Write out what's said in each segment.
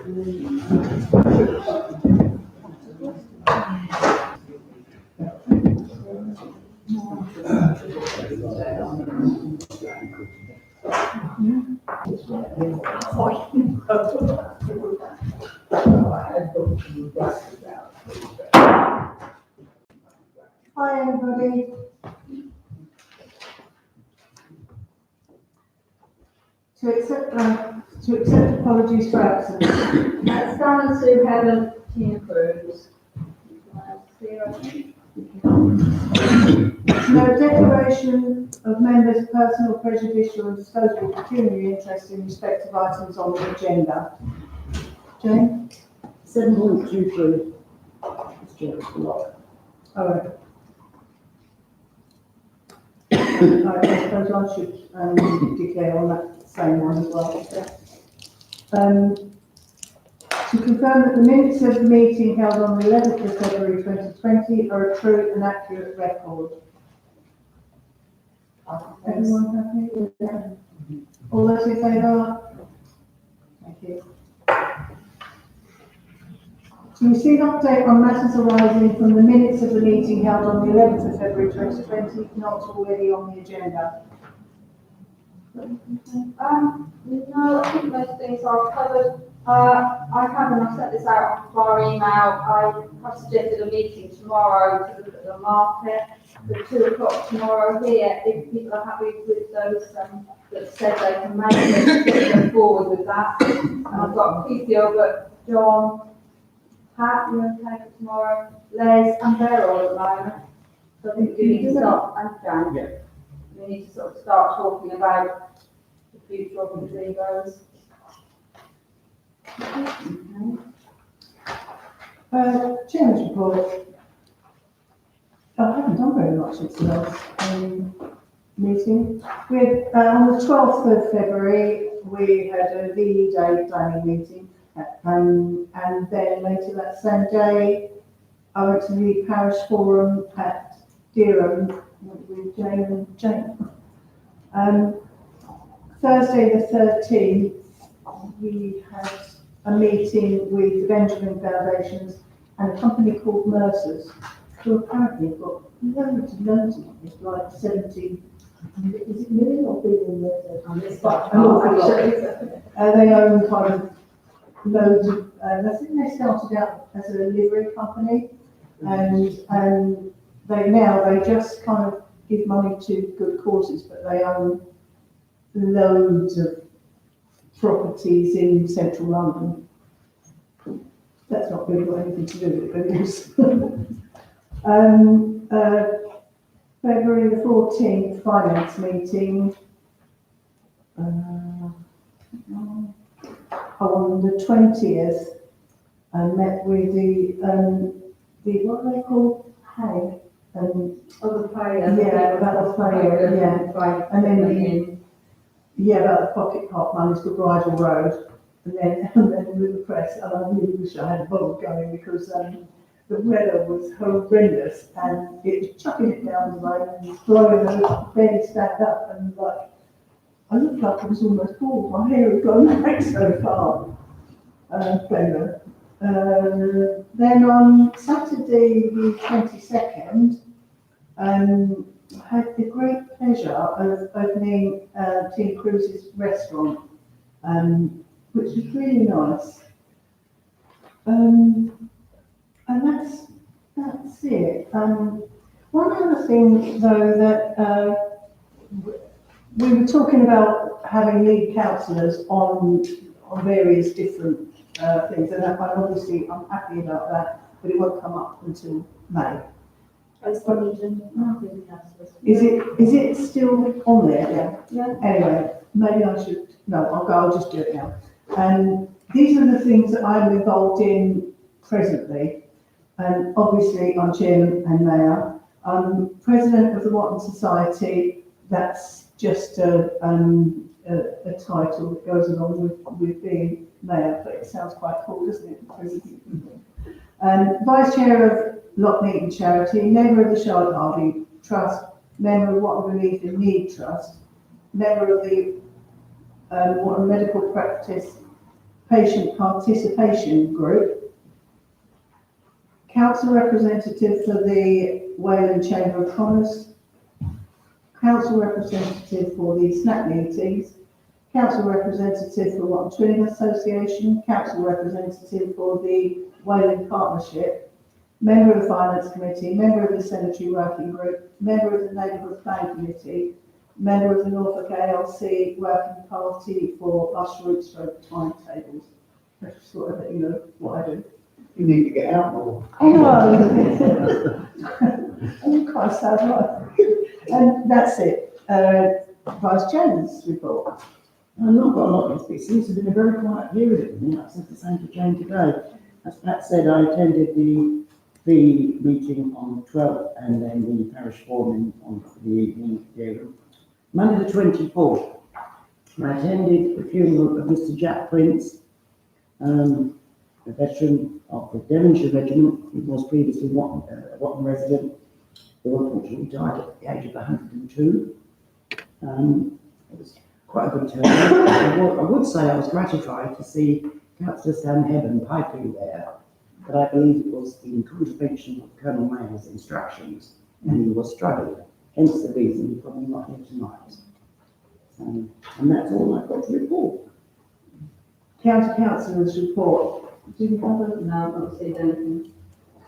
Hi everybody. To accept apologies for absence. Stan and Sue Helen, Tina Cruz. No declaration of members' personal, prejudicial and disposable pecuniary interest in respect of items on the agenda. Jane? 7.23. All right. I suppose I should declare on that same one as well. To confirm that the minutes of the meeting held on the 11th of February 2020 are a true and accurate record. Everyone happy? Yeah. All those in favour? Thank you. To receive update on matters arising from the minutes of the meeting held on the 11th of February 2020, not already on the agenda. No, I think most things are covered. I haven't, I sent this out via email. I have suggested a meeting tomorrow to look at the market at 2 o'clock tomorrow here. If people are happy with those that said they can make it, go forward with that. And I've got Keith Gilbert, John, Pat, you okay for tomorrow? Les and Beryl at the moment. So I think we need to start, and Dan. Yeah. We need to sort of start talking about the future of the gazebos. Chairman's report. I haven't done very much since the last meeting. On the 12th of February, we had a VE Day planning meeting, and then later that same day, I went to the parish forum at Dereham with Jane and Jane. Thursday the 13th, we had a meeting with the Benjamin Foundations and a company called Mercer's, who apparently got loads and loads of money, like 70, is it million or billion? They own kind of loads of, I think they started out as a livery company, and they just kind of give money to good causes, but they own loads of properties in central London. That's not really got anything to do with it, but it is. February the 14th, finance meeting. On the 20th, I met with the what are they called? Hay. The player. Yeah, about the player, yeah. And then about the pocket park monies for Bridle Road. And then with the press, and I really wish I had bothered going because the weather was horrendous and it was chucking it down the road and blowing over, barely stand up, and like, I looked like I was almost bald. My hair had gone back so far. Then on Saturday the 22nd, I had the great pleasure of opening Tina Cruz's restaurant, which was really nice. And that's it. One other thing though that we were talking about having lead councillors on various different things, and I'm happy about that, but it won't come up until May. Is it still on there? Yeah. Anyway, maybe I should. No, I'll just do it now. And these are the things that I'm involved in presently. And obviously, I'm chairman and mayor. I'm president of the Watton Society. That's just a title that goes along with being mayor, but it sounds quite cool, doesn't it? Vice chair of Lockmeeting Charity, member of the Charlotte Harvey Trust, member of What I Believe in Need Trust, member of the Watton Medical Practice patient participation group, council representative for the Wayland Chamber of Commerce, council representative for the snack meetings, council representative for Watton Twinning Association, council representative for the Wayland Partnership, member of the Finance Committee, member of the Cemetery Working Group, member of the Neighbourhood Plan Committee, member of the Norfolk ALC Working Party for bus routes for timetables. I just thought I'd let you know what I do. You need to get out more. Oh, I'm quite sad, right? And that's it. Vice Chairman's report. I've not got a lot of this. It seems to have been a very quiet period at the minute. I said the same to Jane today. As Pat said, I attended the meeting on the 12th and then the parish forum on the evening there. Monday the 24th, I attended the funeral of Mr. Jack Prince, a veteran of the Devonshire Regiment. He was previously a Watton resident, who unfortunately died at the age of 102. It was quite a good turnout. I would say I was gratified to see Councillor Sam Heaven piping there, but I believe it was in contravention of Colonel Mayer's instructions, and he was struggling, hence the reason he's probably not here tonight. And that's all I've got to report. County Councillor's report. Do you have a No, I've not seen anything.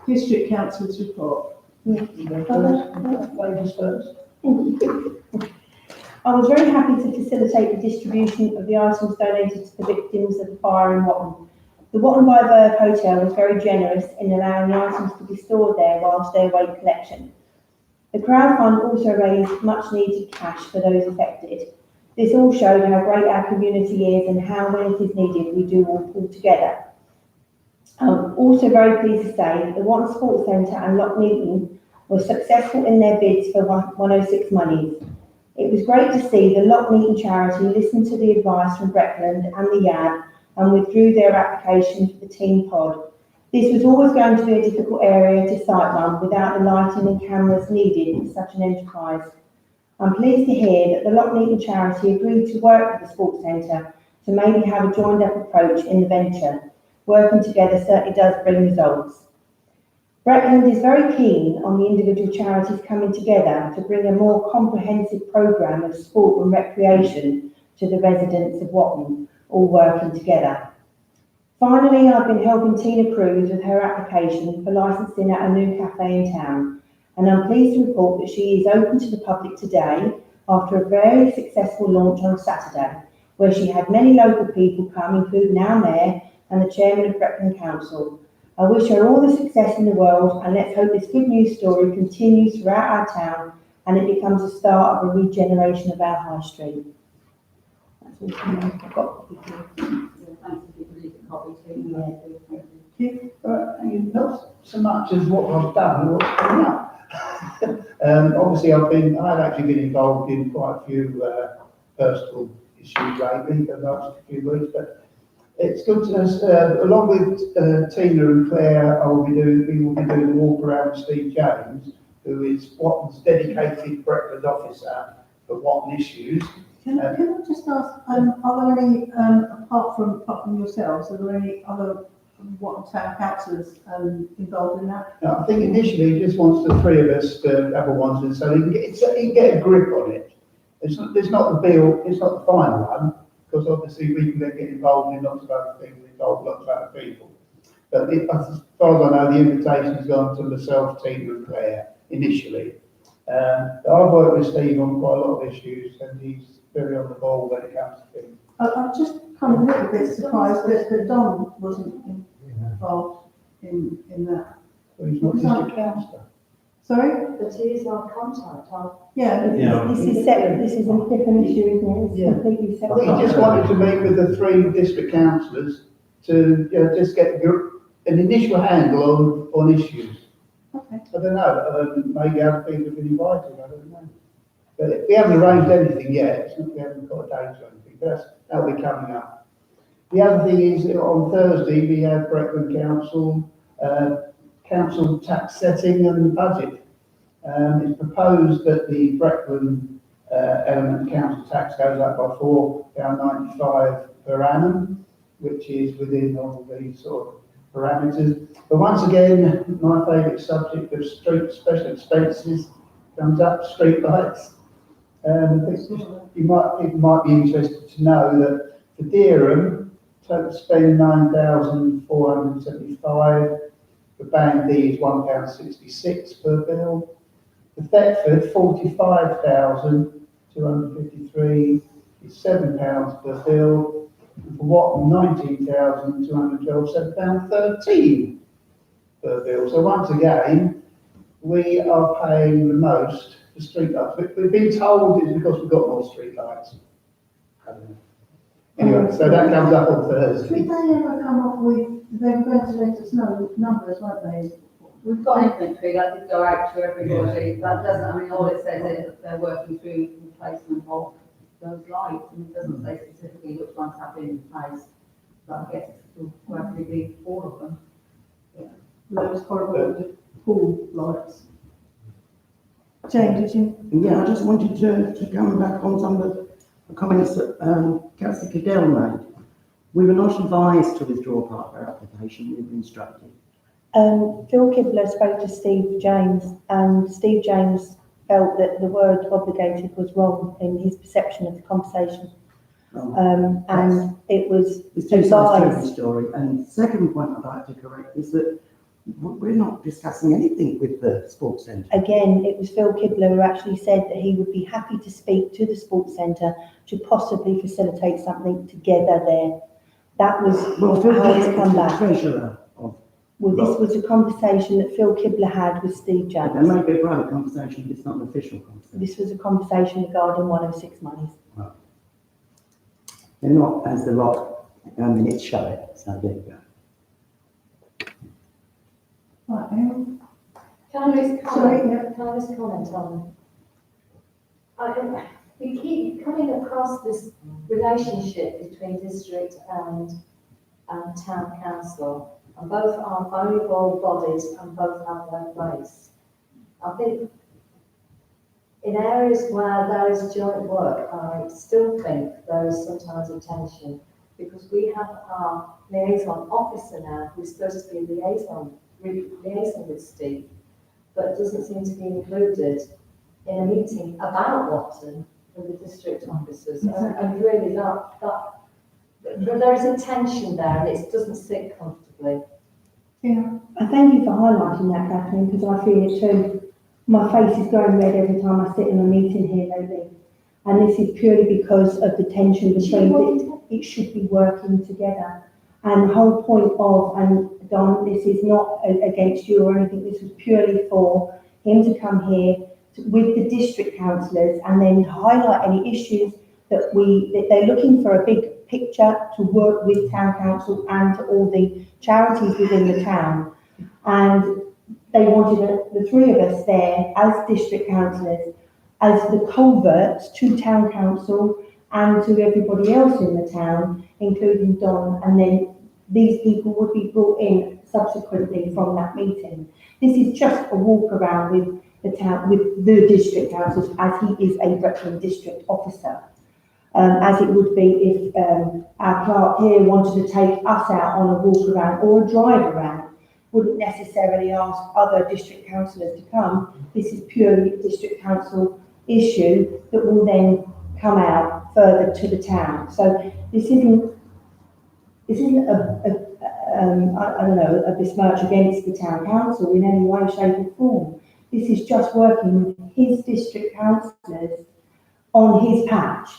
District Councillor's report? Ladies first. I was very happy to facilitate the distribution of the items donated to the victims of the fire in Watton. The Watton by Verve Hotel was very generous in allowing the items to be stored there whilst they await collection. The crowdfund also raised much needed cash for those affected. This all showed how great our community is and how, when it is needed, we do all pull together. I'm also very pleased to say that the Watton Sports Centre and Loch Neaton were successful in their bids for 106 monies. It was great to see the Loch Neaton charity listen to the advice from Breckland and the YAB and withdrew their application for the team pod. This was always going to be a difficult area to site run without the lighting and cameras needed in such an enterprise. I'm pleased to hear that the Loch Neaton charity agreed to work with the Sports Centre to maybe have a joined up approach in the venture. Working together certainly does bring results. Breckland is very keen on the individual charities coming together to bring a more comprehensive programme of sport and recreation to the residents of Watton, all working together. Finally, I've been helping Tina Cruz with her application for licensing at a new cafe in town, and I'm pleased to report that she is open to the public today after a very successful launch on Saturday, where she had many local people come, including our Mayor and the Chairman of Breckland Council. I wish her all the success in the world, and let's hope this good news story continues throughout our town and it becomes the start of a regeneration of our high street. That's all from me. I've got a copy here. Thanks if you can leave a copy too. Not so much as what I've done, what's coming up. Obviously, I've actually been involved in quite a few personal issues lately for the last few weeks, but it's good to, along with Tina and Claire, we will be doing a walk around with Steve James, who is Watton's dedicated breakfast officer for Watton issues. Can I just ask, are there any, apart from yourselves, are there any other Watton Town councillors involved in that? No, I think initially he just wants the three of us to have a once, so he can get a grip on it. It's not the bill, it's not the final one, because obviously we can then get involved in lots of other things, involve lots of other people. But as far as I know, the invitation has gone to myself, Tina and Claire initially. I've worked with Steve on quite a lot of issues, and he's very on the ball when it comes to things. I'm just kind of a little bit surprised that Don wasn't involved in that. Well, he's not district councillor. Sorry? But he is our contact, Yeah. This is separate, this is a different issue, isn't it? It's Yeah. completely I separate. think he just wanted to meet with the three district councillors to just get an initial handle on issues. Okay. I don't know, maybe other people have been invited, I don't know. But we haven't arranged anything yet, we haven't got a date or anything, but that'll be coming up. The other thing is that on Thursday we have Breckland Council, council tax setting and budget. It's proposed that the Breckland element council tax goes up by £4.95 per annum. which is within all these sort of parameters. But once again, my favourite subject of street special expenses comes up, street lights. People might be interested to know that for Dereham, total spend 9,475. For Band D is £1.66 per bill. For Thetford, 45,253 is £7 per bill. And for Watton, 19,212, £7.13 per bill. So once again, we are paying the most for street lights. We've been told it's because we've got more street lights. Anyway, so that comes up on Thursday. Did they ever come up with, they were going to let us know numbers, weren't they? We've got inventory that did go out to everybody. That doesn't, I mean, all it says is that they're working through replacement of those lights, and it doesn't say specifically which ones have been replaced. But I guess it will likely be all of them. Those horrible pool lights. Jane, did you? Yeah, I just wanted to come back on some of the comments that Councillor Cadell made. We were not advised to withdraw part of our application, we were instructed. Phil Kibler spoke to Steve James, and Steve James felt that the word obligated was wrong in his perception of the conversation. And it was There's two sides to the advised. story. And the second point I'd like to correct is that we're not discussing anything with the sports centre. Again, it was Phil Kibler who actually said that he would be happy to speak to the sports centre to possibly facilitate something together there. That was Well, Phil how it's Kibler come is the back. treasurer of. Well, this was a conversation that Phil Kibler had with Steve There James. may be a private conversation, but it's not an official conversation. This was a conversation regarding 106 monies. They're not as the lot minutes show it, so there you go. Right, Can I just Sorry, comment, yeah. can I just comment on, we keep coming across this relationship between district and town council, and both are valuable bodies and both have their place. I think in areas where there is joint work, I still think there is sometimes a tension, because we have our liaison officer now who's supposed to be liaison with Steve, but doesn't seem to be included in a meeting about Watton with the district officers. And really there is a tension there, and it doesn't sit comfortably. Yeah. I thank you for highlighting that, Catherine, because I feel it too. My face is going red every time I sit in a meeting here lately. And this is purely because of the tension between it should be working together. And the whole point of, and Don, this is not against you or anything, this was purely for him to come here with the district councillors and then highlight any issues that they're looking for a big picture to work with town council and all the charities within the town. And they wanted the three of us there as district councillors, as the culverts to town council and to everybody else in the town, including Don, and then these people would be brought in subsequently from that meeting. This is just a walk around with the town, with the district councillors, as he is a Brecon district officer. As it would be if our clerk here wanted to take us out on a walk around or a drive around, wouldn't necessarily ask other district councillors to come. This is purely a district council issue that will then come out further to the town. So this isn't a besmirch against the town council in any way, shape or form. This is just working with his district councillors on his patch,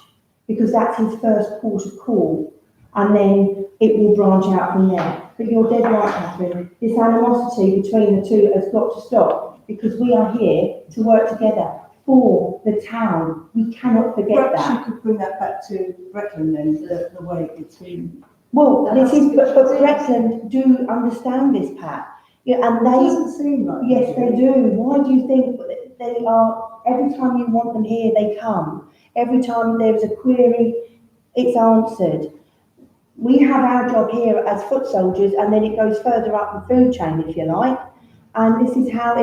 because that's his first port of call, and then it will branch out from there. But you're dead right, Catherine. This animosity between the two has got to stop, because we are here to work together for the town. We cannot forget Perhaps that. you could bring that back to Brecon then, the way it's been. Well, but Brecon do understand this, Pat. Yeah, and It they, doesn't seem like. yes, they do. Why do you think they are, every time you want them here, they come. Every time there's a query, it's answered. We have our job here as foot soldiers, and then it goes further up the food chain, if you like. And this is how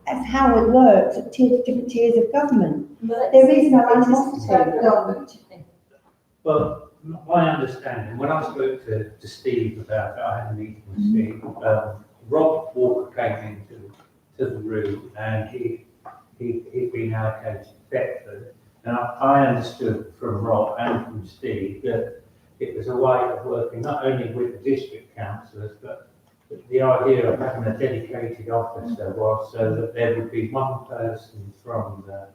that's how it works at different tiers of government. There is no animosity. Government. But my understanding, when I spoke to Steve about it, I had a meeting with Steve, Rob Walker came into the room and he'd been allocated Thetford. And I understood from Rob and from Steve that it was a way of working not only with the district councillors, but the idea of having a dedicated officer was so that there would be one person from the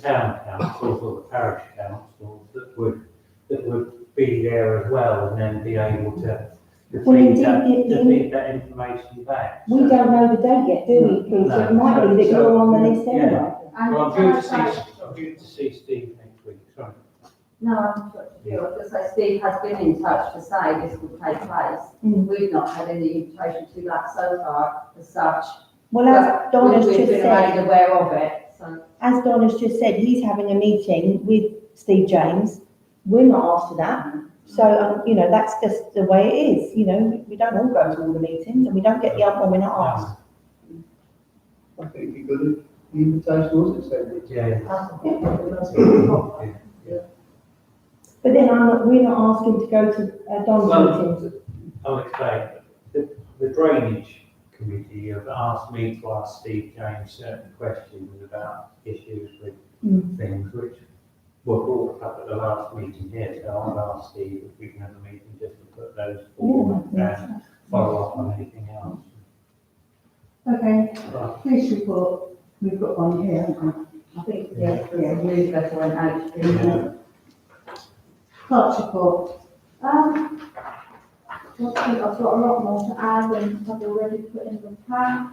town councils or the parish councils that would be there as well, and then be able to Well, feed that information back. We don't know the date yet, do we, Pete? So it might be that you're on the list anyway. And Well, can I say- I'm due to see Steve next week, sorry. No, I'm sure you. I was going to say, Steve has been in touch to say this will take place. Mm. We've not had any invitation to that so far as such. Well, as Donna's We've just been said, made aware of it, so. as Donna's just said, he's having a meeting with Steve James. We're not after that. So, you know, that's just the way it is. You know, we don't all go to all the meetings and we don't get the other one we're not asked. I think it'd be good if the invitation was extended. Yeah. But then we're not asking to go to Donna's Well, meetings. I'll explain. The drainage committee have asked me to ask Steve James certain questions about issues with things which were brought up at the last meeting here. So I'll ask Steve if we can have a meeting just to put those forward and follow up on anything else. Okay, Right. police report, we've got one here, haven't I think, yeah, the newsletter went out to you. Clerk's report, I think I've got a lot more to add than I've already put in the pack.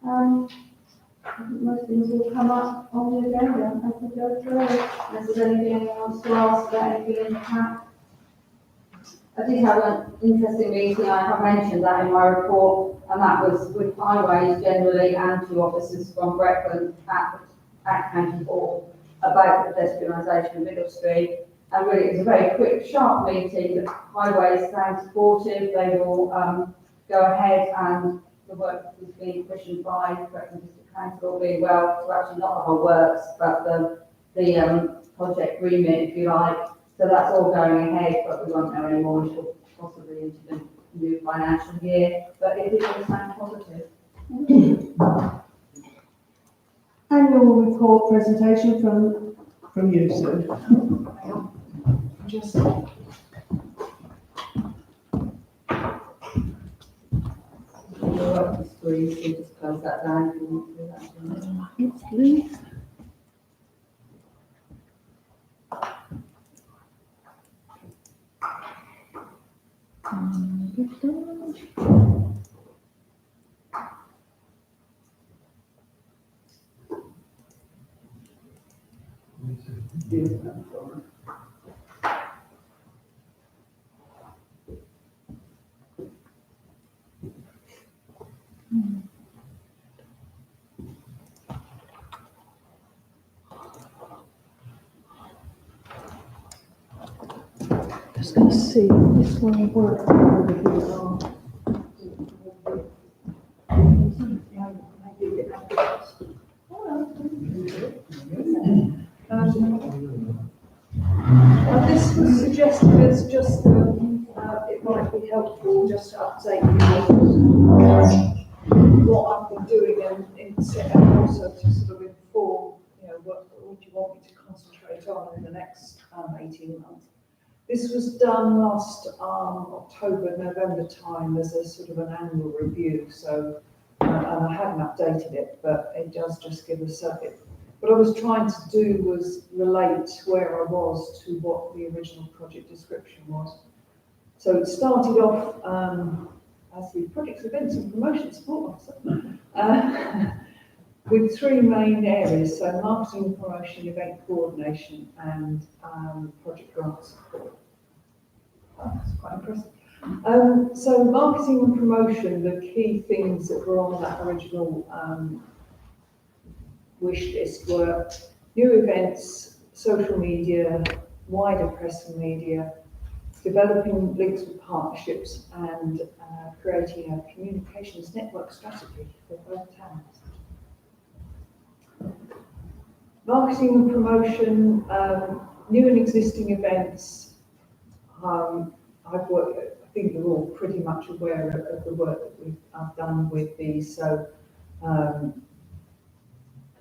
I think most things will come up on the agenda as we go through it. Unless there's anything anyone wants to ask about anything in the pack. I did have an interesting meeting, I have mentioned that in my report, and that was with highways generally and two officers from Brecon at County Hall about the pedestrianisation of Middle Street. And really, it was a very quick, sharp meeting. The highways sound supportive. They will go ahead, and the work is being cushioned by Brecon District Council being well, so actually not the whole works, but the project remit, if you like. So that's all going ahead, but we won't know any more until possibly into the new financial year. But it all sound positive. annual report presentation from you, Sue. Just. You're up to screen, so just close that down if you want to do that. Just going to see if this one works. This was suggested as just, it might be helpful just to update you on what I've been doing and also to sort of inform, you know, what you want me to concentrate on in the next 18 months. This was done last October, November time as a sort of an annual review, so, and I hadn't updated it, but it does just give us what I was trying to do was relate where I was to what the original project description was. So it started off as the project events and promotion support officer with three main areas, so marketing, promotion, event coordination, and project grant support. That's quite impressive. So marketing and promotion, the key things that were on that original wish list were new events, social media, wider press and media, developing links with partnerships, and creating a communications network strategy for both towns. Marketing and promotion, new and existing events, I've worked, I think you're all pretty much aware of the work that I've done with these. So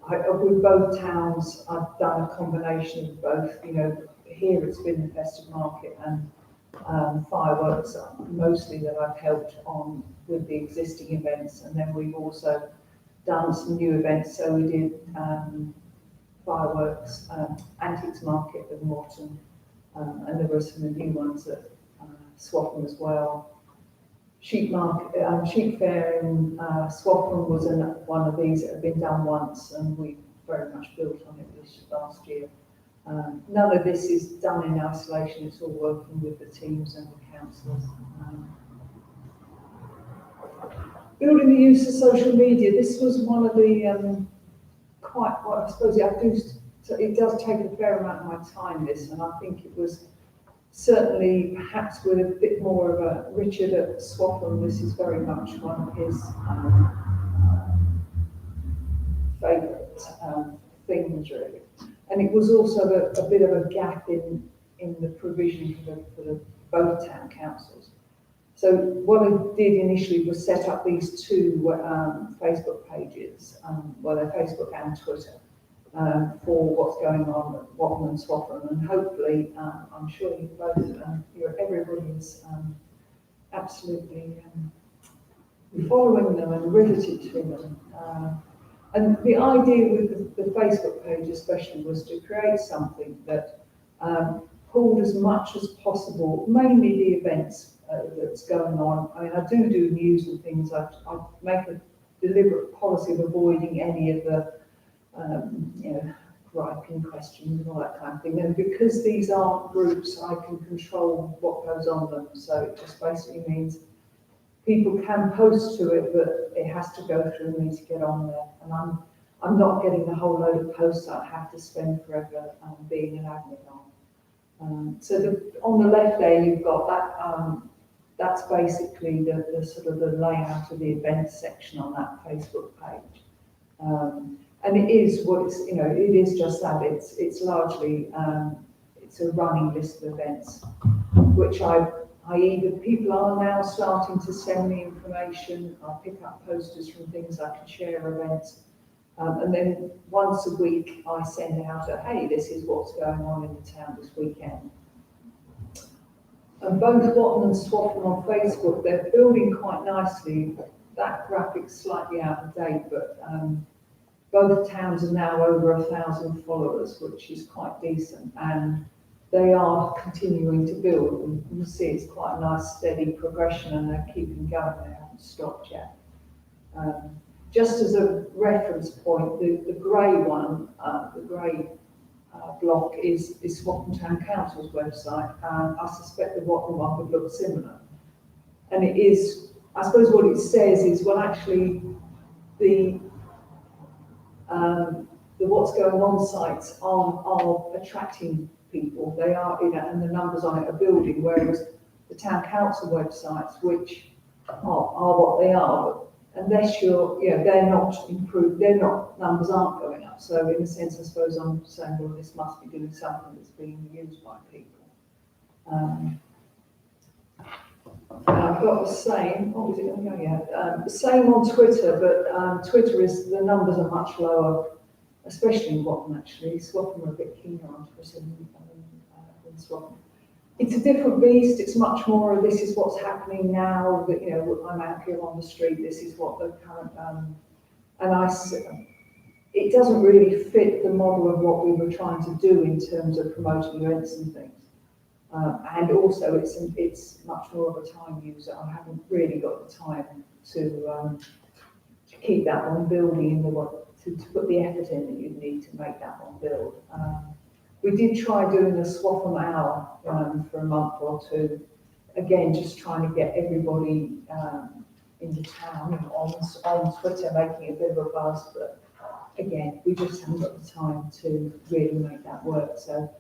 with both towns, I've done a combination of both. You know, here it's been the festive market and fireworks mostly that I've helped on with the existing events, and then we've also done some new events. So we did fireworks, antiques market at Watton, and there were some new ones at Swaffham as well. Sheep fair in Swaffham was one of these that had been done once, and we very much built on it this last year. None of this is done in isolation, it's all working with the teams and the councillors. Building the use of social media, this was one of the quite, well, I suppose it does take a fair amount of my time, this, and I think it was certainly perhaps with a bit more of a Richard at Swaffham, this is very much one of his favourite things really. And it was also a bit of a gap in the provision for both town councils. So what I did initially was set up these two Facebook pages, well, they're Facebook and Twitter, for what's going on at Watton and Swaffham, and hopefully, I'm sure you both, everybody is absolutely following them and riveted to them. And the idea with the Facebook page especially was to create something that pulled as much as possible, mainly the events that's going on. I mean, I do news and things. I make a deliberate policy of avoiding any of the griping questions and all that kind of thing. And because these aren't groups, I can control what goes on them. So it just basically means people can post to it, but it has to go through me to get on there. And I'm not getting a whole load of posts that I have to spend forever being an admin on. So on the left there, you've got that. That's basically the sort of the layout of the events section on that Facebook page. And it is what it's, it is just that. It's largely, it's a running list of events, which people are now starting to send me information. I pick up posters from things I can share events. And then once a week, I send out hey, this is what's going on in the town this weekend. And both Watton and Swaffham on Facebook, they're building quite nicely. That graphic's slightly out of date, but both towns are now over 1,000 followers, which is quite decent, and they are continuing to build. And you can see it's quite a nice steady progression, and they're keeping going. They haven't stopped yet. Just as a reference point, the grey one, the grey block is Swaffham Town Council's website. I suspect the Watton one would look similar. And it is, I suppose what it says is, well, actually, the what's going on sites are attracting people. They are, and the numbers on it are building, whereas the town council websites, which are what they are, but unless they're not improved, numbers aren't going up. So in a sense, I suppose I'm saying, well, this must be doing something that's being used by people. I've got the same, what was it? Oh, yeah. The same on Twitter, but Twitter is, the numbers are much lower, especially in Watton actually. Swaffham are a bit keener on Twitter than Swaffham. It's a different beast. It's much more of this is what's happening now, that, I'm out here on the street, this is what the current, it doesn't really fit the model of what we were trying to do in terms of promoting events and things. And also it's much more of a time user. I haven't really got the time to keep that one building to put the effort in that you'd need to make that one build. We did try doing a Swaffham hour for a month or two, again, just trying to get everybody in the town on Twitter, making a bit of a buzz, but again, we just haven't got the time to really make that work. So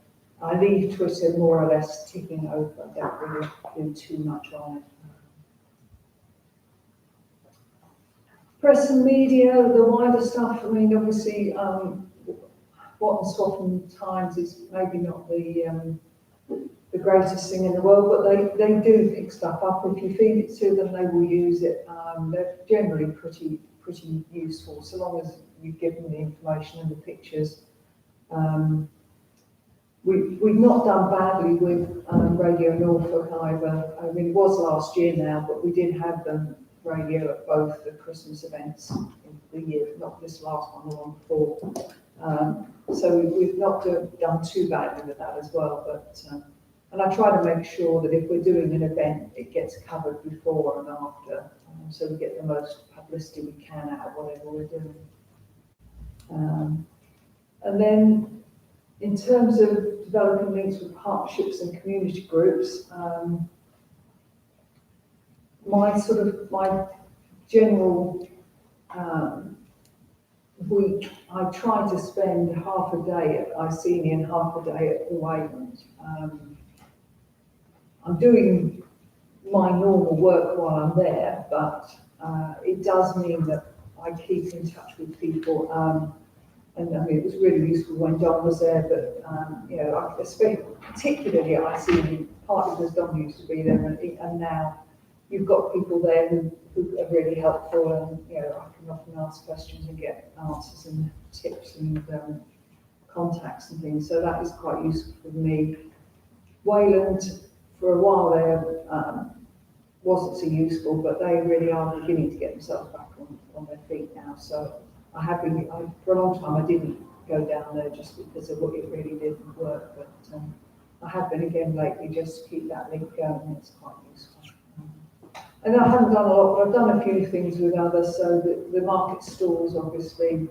I leave Twitter more or less ticking over. I don't really do too much on it. Press and media, the wider stuff, I mean, obviously, Watton Swaffham Times is maybe not the greatest thing in the world, but they do pick stuff up. If you feed it to them, they will use it. They're generally pretty useful, so long as you give them the information and the pictures. We've not done badly with Radio Norfolk either. I mean, it was last year now, but we did have them radio at both the Christmas events in the year, not this last one, the one before. So we've not done too badly with that as well, but and I try to make sure that if we're doing an event, it gets covered before and after, so we get the most publicity we can out of whatever we're doing. And then, in terms of developing links with partnerships and community groups, my general week, I try to spend half a day at Iceni and half a day at the Wayland. I'm doing my normal work while I'm there, but it does mean that I keep in touch with people. And I mean, it was really useful when Don was there, but you know, I especially particularly I see partly because Don used to be there, and now you've got people there who are really helpful, and you know, I can often ask questions and get answers and tips and contacts and things. So that is quite useful for me. Wayland, for a while there, wasn't so useful, but they really are beginning to get themselves back on their feet now. So I have been, for a long time I didn't go down there just because of what it really didn't work, but I have been again lately just to keep that link going, and it's quite useful. And I haven't done a lot, but I've done a few things with others, so the market stalls, obviously,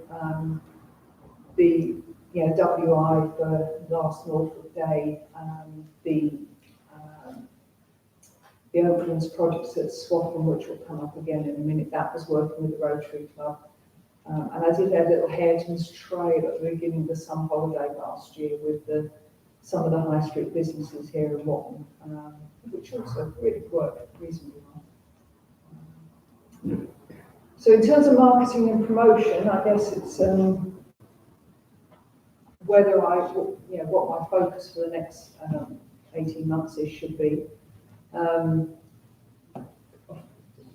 the WI for last Norfolk Day, the Oaklands projects at Swaffham, which will come up again in a minute, that was working with the Rotary Club. And I did a little Hareton's Trail at the beginning of the summer holiday last year with some of the high street businesses here in Watton, which also really worked reasonably well. So in terms of marketing and promotion, I guess it's whether what my focus for the next 18 months should be.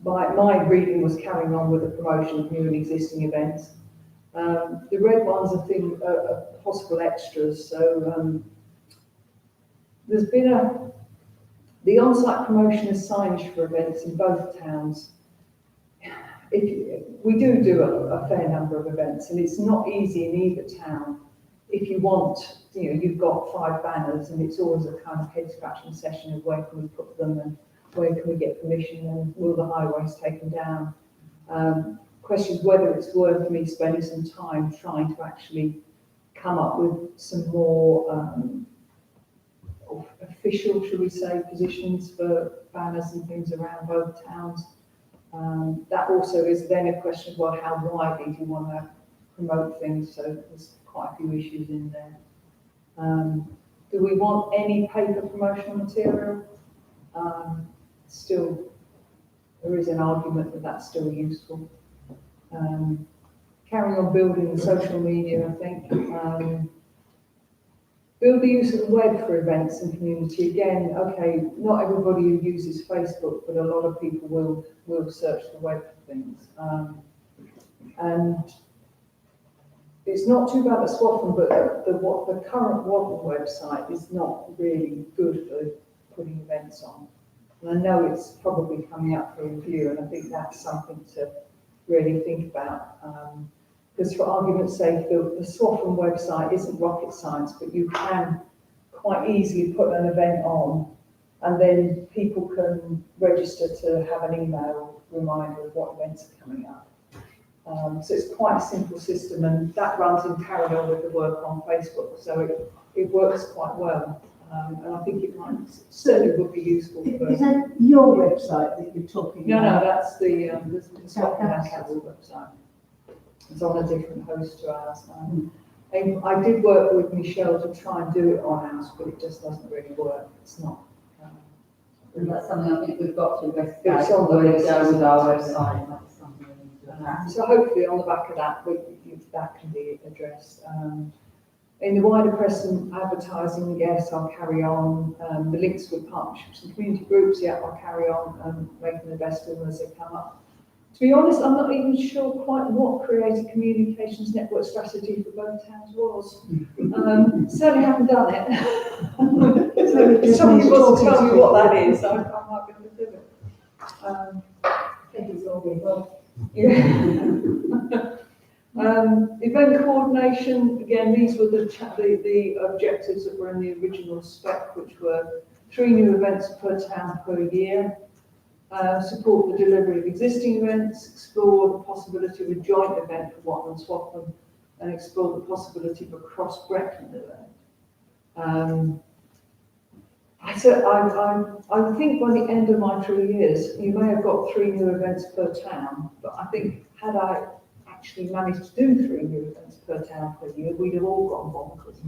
My reading was carrying on with the promotion of new and existing events. The red ones are possible extras. So there's been the on-site promotion of signage for events in both towns. We do a fair number of events, and it's not easy in either town. If you want, you've got 5 banners, and it's always a kind of head-scratching session of where can we put them and where can we get permission, and will the highways take them down? Question is whether it's worth me spending some time trying to actually come up with some more official, shall we say, positions for banners and things around both towns. That also is then a question of, well, how widely do you want to promote things? So there's quite a few issues in there. Do we want any paper promotional material? Still, there is an argument that that's still useful. Carrying on building the social media, I think. Build the use of the web for events and community. Again, okay, not everybody who uses Facebook, but a lot of people will search the web for things. And it's not too bad at Swaffham, but the current Watton website is not really good for putting events on. And I know it's probably coming up for review, and I think that's something to really think about. Because for argument's sake, the Swaffham website isn't rocket science, but you can quite easily put an event on, and then people can register to have an email reminder of what events are coming up. So it's quite a simple system, and that runs in parallel with the work on Facebook, so it works quite well. And I think it certainly would be useful. Is that your website that you're talking No, about? no, that's the Scotland Council website. It's on a different host to ours. I did work with Michelle to try and do it on ours, but it just doesn't really work. It's not. And that's something I think we've got to investigate. It's on the list. Go with our website. That's something we need to So hopefully on the back of that, that can be addressed. In the wider press and advertising, yes, I'll carry on. The links with partnerships and community groups, yeah, I'll carry on making the best of them as they come up. To be honest, I'm not even sure quite what creative communications network strategy for both towns was. Certainly haven't done it. So if somebody wants to tell me what that is, I might be able to do it. I think it's all been well. Yeah. Event coordination, again, these were the objectives that were in the original spec, which were 3 new events per town per year, support the delivery of existing events, explore the possibility of a joint event for Watton and Swaffham, and explore the possibility of a cross-Brecon event. I think by the end of my 3 years, you may have got 3 new events per town, but I think had I actually managed to do 3 new events per town per year, we'd have all gone bonkers.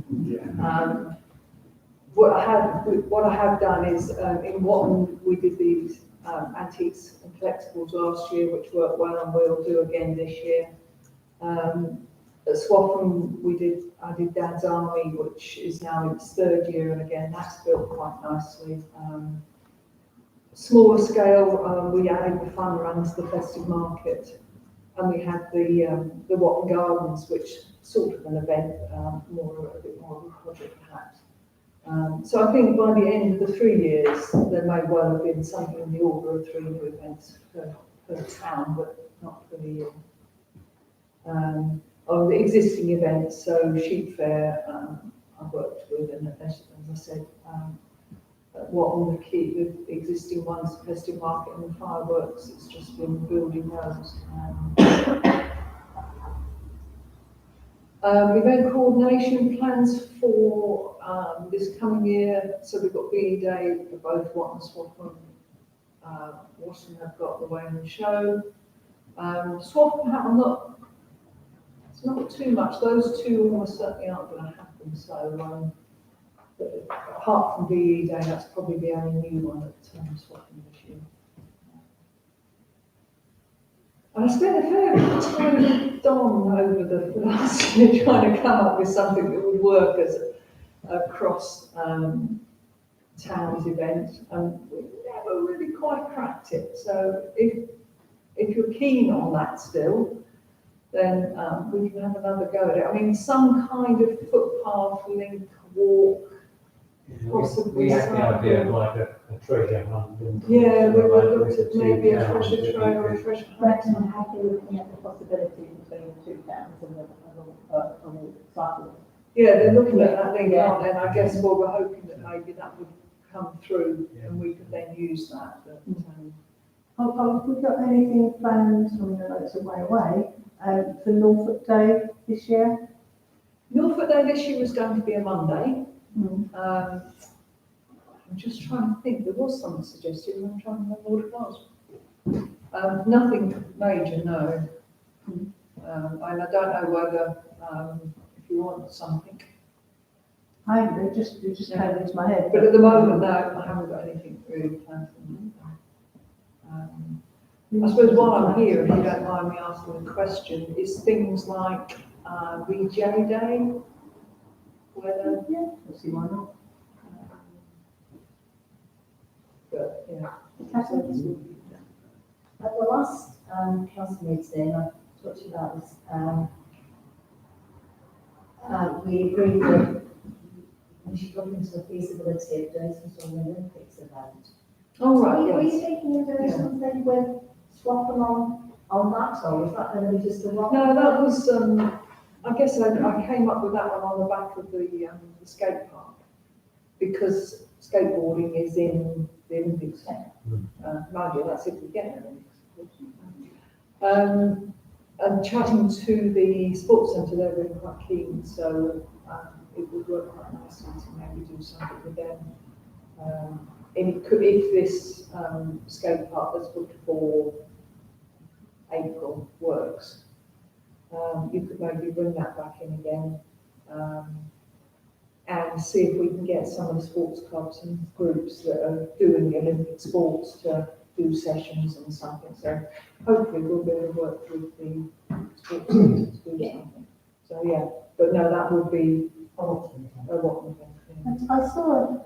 What I have done is in Watton we did these antiques and collectibles last year, which worked well, and we'll do again this year. At Swaffham I did Dad's Army, which is now in its 3rd year, and again that's built quite nicely. Smaller scale, we added the fun run to the festive market, and we had the Watton Gardens, which sort of an event, a bit more of a project perhaps. So I think by the end of the 3 years, there may well have been something in the order of 3 new events per town, but not for the year. On the existing events, so Sheep Fair, I worked with, and as I said, what the existing ones, festive market and the fireworks, it's just been building those. Event coordination plans for this coming year. So we've got BE Day for both Watton and Swaffham. Watton have got the Wayland Show. Swaffham, it's not too much. Those 2 almost certainly aren't going to happen. So apart from BE Day, that's probably the only new one at Swaffham this year. And I spent a fair bit of time with Don over the last year trying to come up with something that would work as a cross towns event, and we never really quite cracked it. So if you're keen on that still, then we can have another go at it. I mean, some kind of footpath link walk. We had the idea of like a treasure hunt. Yeah, we looked at maybe a treasure trail or a treasure hunt. Brecon have been looking at the possibility between the 2 towns and the cycle. Yeah, they're looking at that link, aren't they? And I guess we're hoping that maybe that would come through and we could then use that. But, Have we got anything planned, I mean, I know it's a way away, for Norfolk Day this year? Norfolk Day this year was going to be a Monday. I'm just trying to think, there was something suggested, and I'm trying to remember what it was. Nothing major, no. And I don't know whether, if you want something. It just came into my head. But at the moment, no, I haven't got anything really planned. I suppose while I'm here, if you don't mind me asking a question, is things like VJ Day, whether, Yeah, we'll see why not. but yeah. At the last council meeting, I talked to you about this. We agreed that we should look into the feasibility of doing some sort of Olympics event. Oh, right, Were you yes. thinking of doing something with Swaffham on that, or was that going to be just a one? No, that was, I guess I came up with that one on the back of the skate park, because skateboarding is in the Olympics. Mind you, that's if we get an Olympics. And chatting to the sports centre, they're really quite keen, so it would work quite nicely to maybe do something with them. And it could, if this skate park that's booked for April works, you could maybe bring that back in again, and see if we can get some of the sports clubs and groups that are doing the Olympic sports to do sessions and something. So hopefully we'll be able to work with the sports centre to do something. So yeah, but no, that would be And I saw,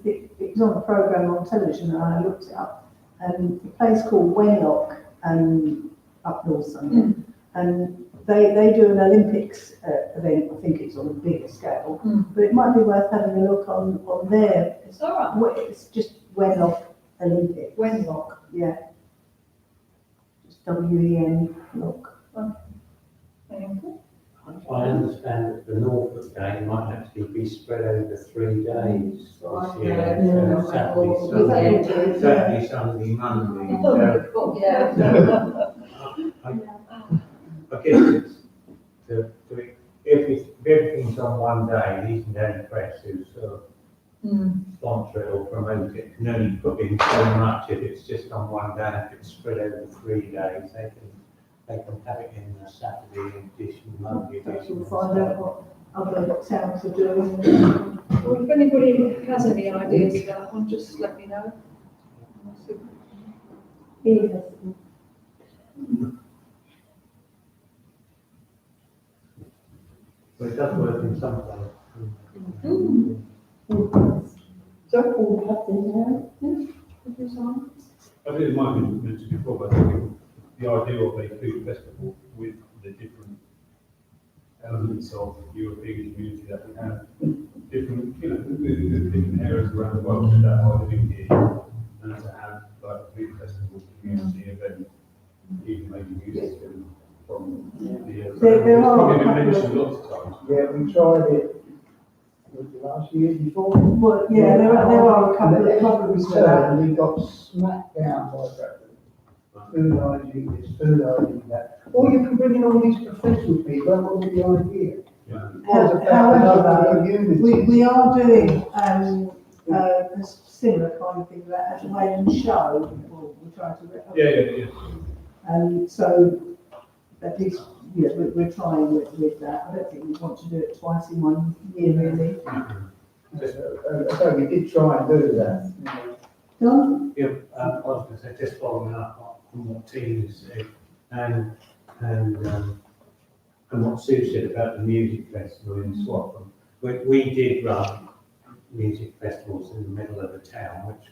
it was on a programme on television and I looked it up, a place called Wenlock, up north somewhere. And they do an Olympics event, I think it's on a bigger scale, but it might be worth having a look on there. It's all right. It's just Wenlock Olympics. Wenlock. Yeah. Just W-E-N lock. I understand that the Norfolk game might actually be spread over 3 days this year. So Saturday, Sunday, Monday. I guess it's if everything's on one day, these daily press who sort of sponsor it or promote it can only put in so much if it's just on one day. If it's spread over 3 days, they can have it in the Saturday edition, Monday Perhaps edition. we'll find out what other towns are doing. Well, if anybody has any ideas for that one, just let me know. But it does work in some way. I think it might have been mentioned before, but I think the idea of a food festival with the different elements of European community that we have, different, different areas around the world that are living here, and to have like a food festival community event, even maybe music from the. There are It's a probably been couple mentioned of- lots of times. Yeah, we tried it, was it last year before? Well, yeah, there are a couple And of at problems every with that. turn, we got smacked down by that. Food hygiene, this, food hygiene, that. Or you can bring in all these professional people, that was the idea. Yeah. However, Community. we are doing, a similar kind of thing, that as a way and show, we're trying to. Yeah. So, at least, yeah, we're trying with that. I don't think we want to do it twice in 1 year, really. So we did try and do that. John? Yeah, I was going to say, just following up on what Tina said, and what Sue said about the music festival in Swaffham. We did run music festivals in the middle of the town, which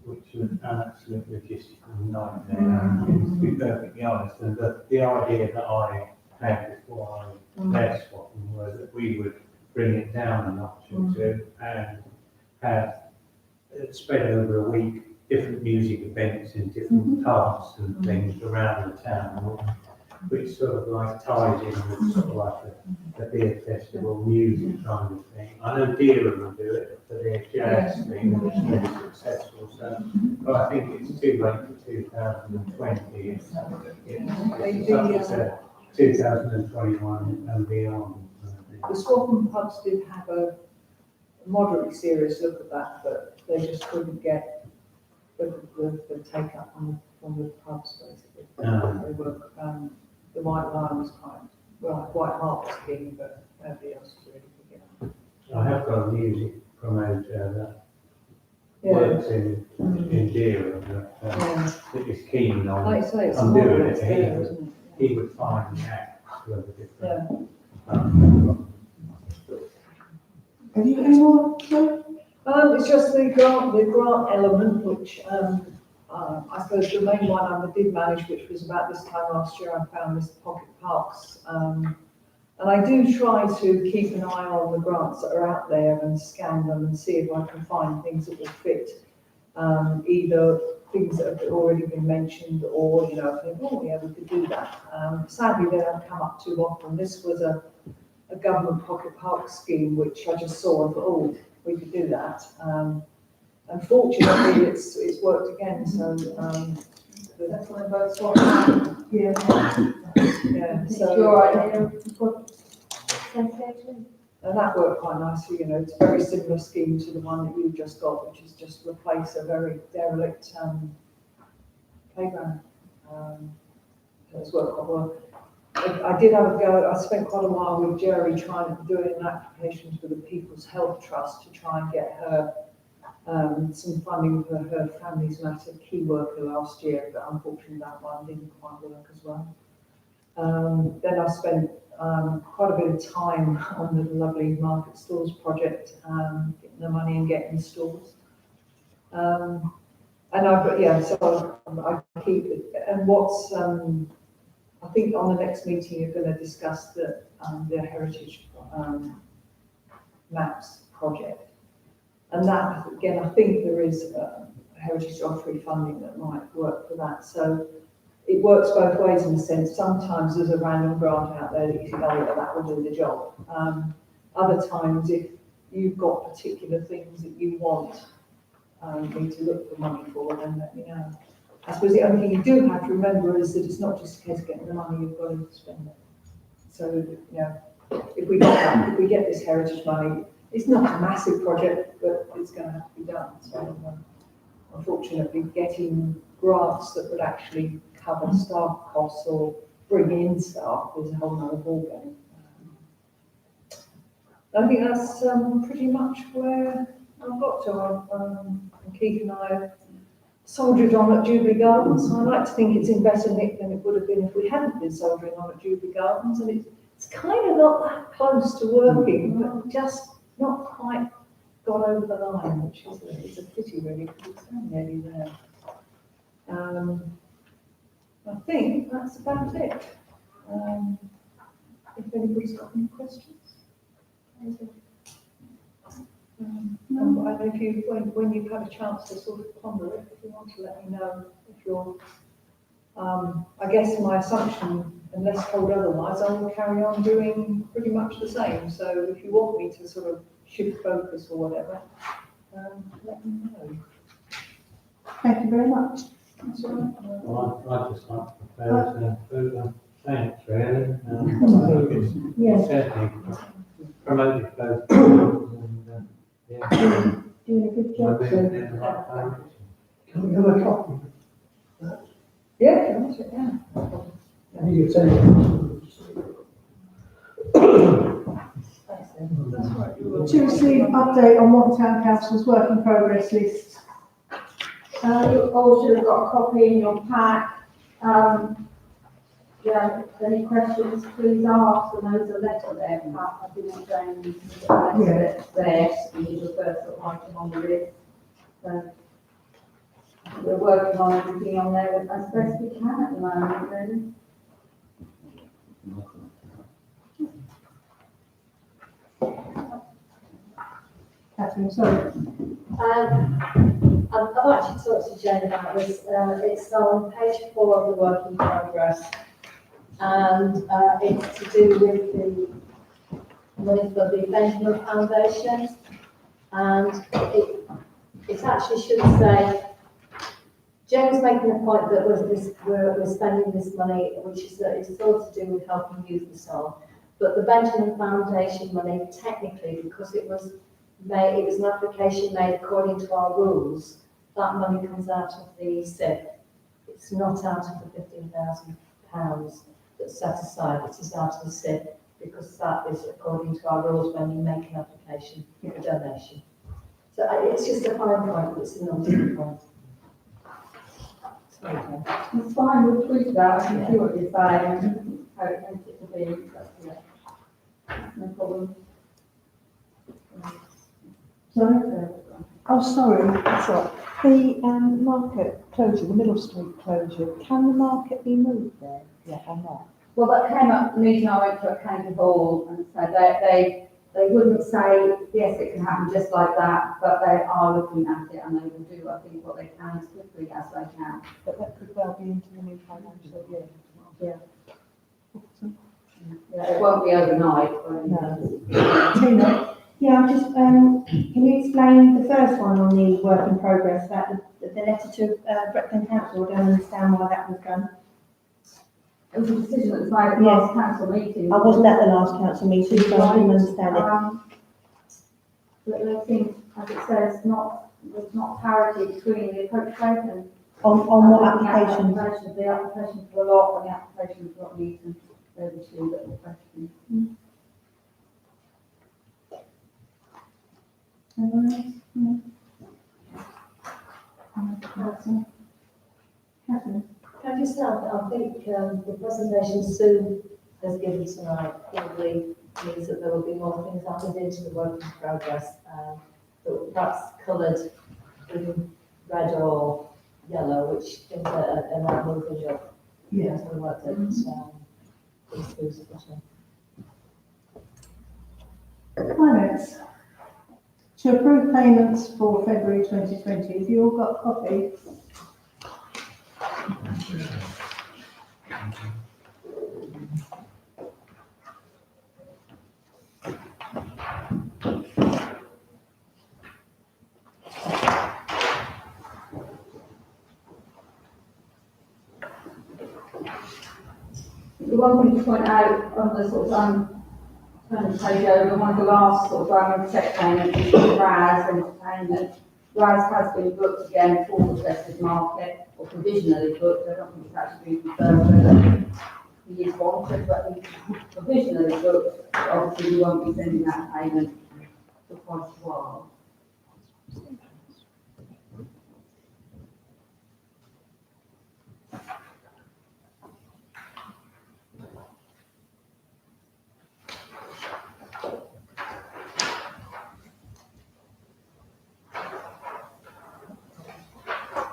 were an absolute logistical nightmare, to be perfectly honest. And the idea that I had before I left Swaffham was that we would bring it down a notch or two and have it spread over a week, different music events in different pubs and things around the town, which sort of like ties in with sort of like a beer festival music kind of thing. I know Deerham will do it for their jazz thing, which is really successful, so, but I think it's too late for 2020. It's 2021 and beyond. The Swaffham pubs did have a moderately serious look at that, but they just couldn't get the take up from the pubs, basically. They were, the White Lion was quite hard skiing, but nobody else was really picking up. I have got a music promoter that Yeah. works in Deerham that is keen on Like I say, it's I'm doing moderate it. there, isn't it? He would find the acts to have a different. Have you got any more, Joe? It's just the grant element, which, I suppose the main one I did manage, which was about this time last year, I found this pocket parks. And I do try to keep an eye on the grants that are out there and scan them and see if I can find things that will fit, either things that have already been mentioned or, I think, oh yeah, we could do that. Sadly, they don't come up too often. This was a government pocket park scheme, which I just saw and thought, oh, we could do that. Unfortunately, it's worked again, so, That's one of both swaps. Yeah. yeah, So so. you're right, sensation. And that worked quite nicely, it's a very similar scheme to the one that you just got, which is just replace a very derelict, playground. It's worked quite well. I did have a go, I spent quite a while with Jerry trying to do an application for the People's Health Trust to try and get her some funding for her Families Matter key worker last year, but unfortunately that one didn't quite work as well. Then quite a bit of time on the lovely market stores project, getting the money and getting the stores. And so I keep it, and what's, I think on the next meeting, you're going to discuss the heritage, maps project. And that, again, I think there is heritage lottery funding that might work for that. So it works both ways in a sense. Sometimes there's a random grant out there that you think, oh yeah, that will do the job. Other times, if you've got particular things that you want, need to look for money for, then let me know. I suppose the only thing you do have to remember is that it's not just a case of getting the money, you've got to spend it. So, if we get this heritage money, it's not a massive project, but it's going to have to be done. So, unfortunately, getting grants that would actually cover staff costs or bring in staff is a whole nother ballgame. I think that's pretty much where I've got to. Keith and I have soldiered on at Jubilee Gardens. I like to think it's in better nick than it would have been if we hadn't been soldiering on at Jubilee Gardens, and it's kind of not that close to working, but just not quite got over the line, which is it's a pity really, because it's nearly there. I think that's about it. If anybody's got any questions. No. And if you, when you've had a chance to sort of ponder it, if you want to let me know if you're, I guess my assumption, unless told otherwise, I will carry on doing pretty much the same. So if you want me to sort of shift focus or whatever, let me know. Thank you very much. That's all right. Well, I'd just like to propose thanks, really. Yes. Certainly promoted both programs and, Doing a good job. moving in the right direction. Can we have a copy? Yeah, that's it, yeah. I think you're saying. That's right. You will. To receive update on Watton Town Council's work in progress list. You all should have got a copy in your pack. Any questions, please ask, and there's a letter there, Pat, I didn't say anything, there, and you the first sort of item on the list. So, we're working on everything on there as best we can at the moment, really. Catherine, sorry. I've actually talked to Jane about this. It's on page 4 of the work in progress, and it's to do with the money for the Benjamin Foundation, and it actually should say, Jane was making a point that we're spending this money, which is that it's all to do with helping youth and so on, but the Benjamin Foundation money, technically, because it was an application made according to our rules, that money comes out of the SIP. It's not out of the £15,000 that's set aside, it is out of the SIP, because that is according to our rules when you make an application for a donation. So it's just a fine point, but it's a non-point point. It's fine, we'll tweet that, I can see what you're saying, and how it makes it to be, no problem. Sorry? Oh, sorry, that's right. The market closure, the Middle Street closure, can the market be moved there? Yeah, or not? Well, that came up, the meeting I went to at County Hall, and so they wouldn't say, yes, it can happen just like that, but they are looking at it, and they will do, I think, what they can as quickly as they can. But that could well be into the new financial year. Yeah, it won't be overnight. No. Tina? Yeah, I'm just, can you explain the first one on the work in progress, about the letter to Brecon Council? I don't understand why that was done. It was a decision that was made at the last council meeting. I wasn't at the last council meeting, so I didn't understand it. But I think, as it says, there's not parity between the approach rate and. On what application? The application for the lot and the application for what Newton, they're the two that were questioned. Can I just add, I think the presentation soon has given tonight probably means that there will be more things added into the work in progress. But that's coloured in red or yellow, which gives a more visual Yeah. to the work that these schools have put in. Finance. To approve payments for February 2020. Have you all got a copy? The one thing to point out on the sort of turn the page over, one of the last sort of diamond check payments is the RAS entertainment. RAS has been booked again for the festive market, or provisionally booked. I don't think it's actually been confirmed whether he is wanted, but he's provisionally booked. Obviously, we won't be sending that payment for quite a while.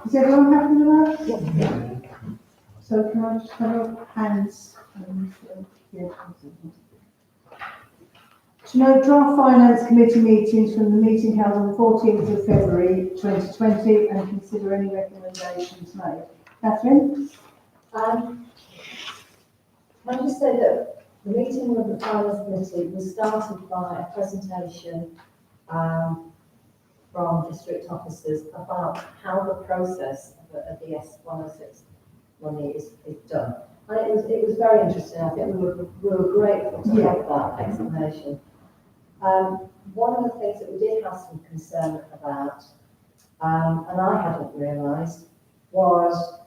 Is everyone happy with that? Yeah. So can I just have a hands? Yeah. To note draft finance committee meetings from the meeting held on 14th of February 2020 and consider any recommendations made. Catherine? Can I just say that the meeting of the finance committee was started by a presentation from district officers about how the process of the S106 money is done. And it was very interesting. I think we were grateful to have that explanation. One of the things that we did have some concern about, and I hadn't realised, was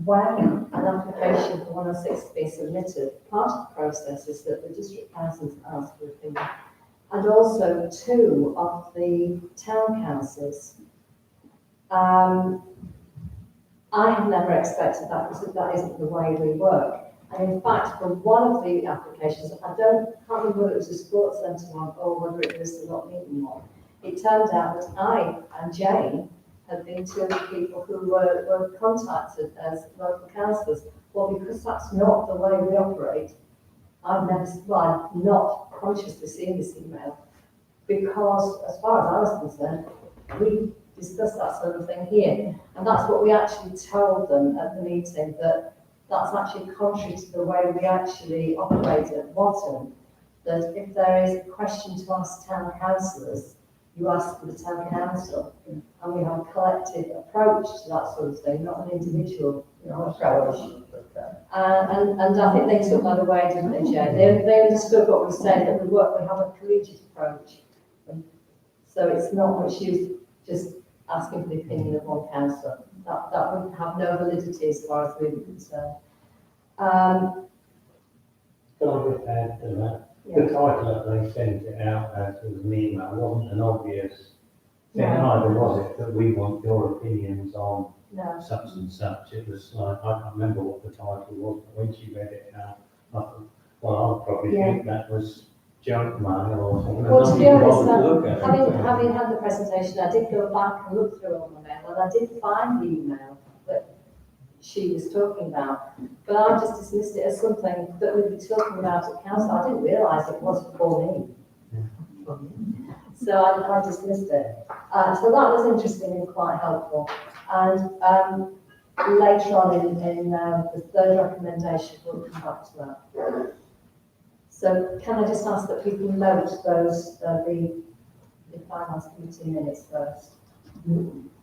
when an application for 106 to be submitted, part of the process is that the district councils ask for opinion, and also 2 of the town councils. I have never expected that because that isn't the way we work. And in fact, for one of the applications, I can't remember whether it was a sports centre one or whether it was the lot meeting one. It turned out that I and Jane had been 2 of the people who were contacted as local councillors. Well, because that's not the way we operate, I'm not consciously seen this email, because as far as I was concerned, we discussed that sort of thing here. And that's what we actually told them at the meeting, that that's actually contrary to the way we actually operate at Watton, that if there is a question to ask town councillors, you ask for the town council, and we have a collective approach to that sort of thing, not an individual approach. And I think they took that away, didn't they, Jane? They understood what we said, that we have a collegiate approach. So it's not much use just asking for the opinion of one councillor. That would have no validity as far as we were concerned. Can I just add to that? The title that they sent it out as an email wasn't an obvious thing either, was it? That we want your opinions on such and such. It was like, I can't remember what the title was, but when she read it out, I thought, well, I'll probably think that was junk mail or something. Well, to be honest, having had the presentation, I did go back and look through all the mail, and I did find the email that she was talking about, but I just dismissed it as something that we'd be talking about at council. I didn't realise it was for me. So I dismissed it. So that was interesting and quite helpful. And later on in the 3rd recommendation, we'll come back to that. So can I just ask that people note those, the finance committee minutes first?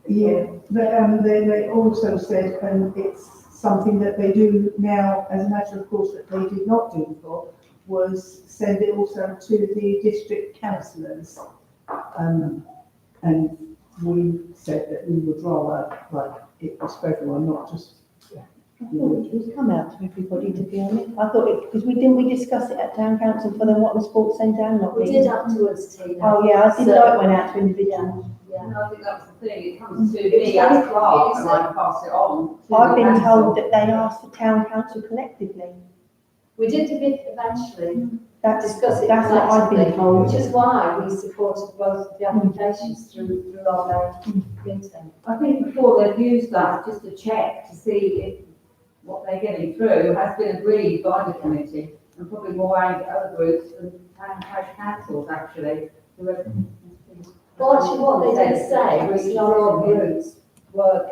Yeah, but they also said, and it's something that they do now as a matter of course that they did not do before, was send it also to the district councillors. And we said that we would rather, like, it was for everyone, not just. I thought it would come out to everybody, to be honest. I thought it, because we discuss it at town council for the Watton Sports Centre and not We did afterwards, Tina. Oh yeah, I did like it went out to individuals. Yeah. I think that's the thing, it comes to me as clerk and I pass it on. I've been told that they asked the town council collectively. We did eventually discuss it That's what I've been collectively, told. which is why we supported both of the applications through our own meeting. I think before they've used that, just to check to see if what they're getting through has been agreed by the committee, and probably more aimed at other groups than parish councils actually. Well, actually, what they did say was not all groups work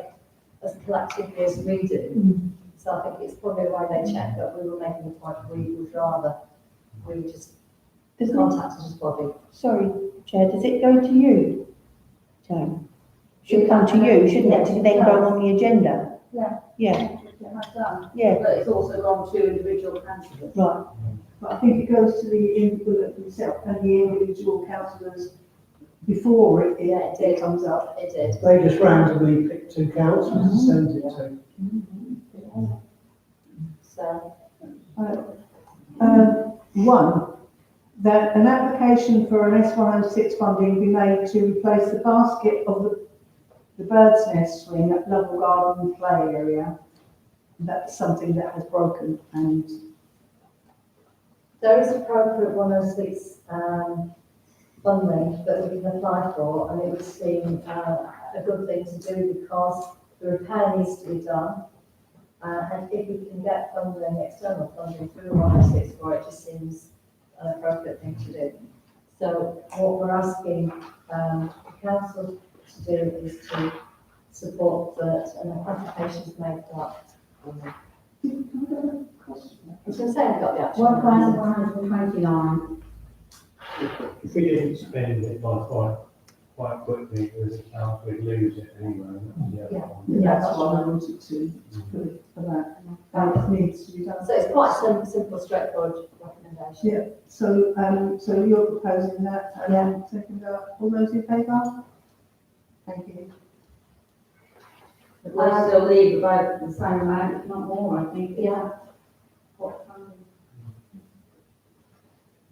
as collectively as we do. So I think it's probably why they checked, but we were making the point, we would rather, we would just contact this body. Sorry, Chair, does it go to you, Joan? Should come to you, shouldn't it, to then go on the agenda? Yeah. Yeah, It has done, yeah, but it's also gone to individual councillors. right. But I think it goes to the individual himself and the individual councillors before it comes up. It did. They just randomly pick two councillors to send it to. So, One, that an application for an S106 funding be made to replace the basket of the bird's nest swing at Lovell Garden play area. That's something that has broken, and there is appropriate 106 funding that we can apply for, and it would seem a good thing to do because the repair needs to be done. And if we can get funding, external funding through 106 for it, just seems an appropriate thing to do. So what we're asking the council to do is to support that an application is made for that. I was going to say, I've got the actual. 1,129. If we didn't spend it by quite quickly, as a council, we'd lose it anyway. that's what I wanted to put for that. And it needs to be done. So it's quite a simple, straightforward recommendation. Yeah, so, so you're proposing that, and then second, all those in favour? Thank you. But we'll still leave about the same amount, if not more, I think. Yeah.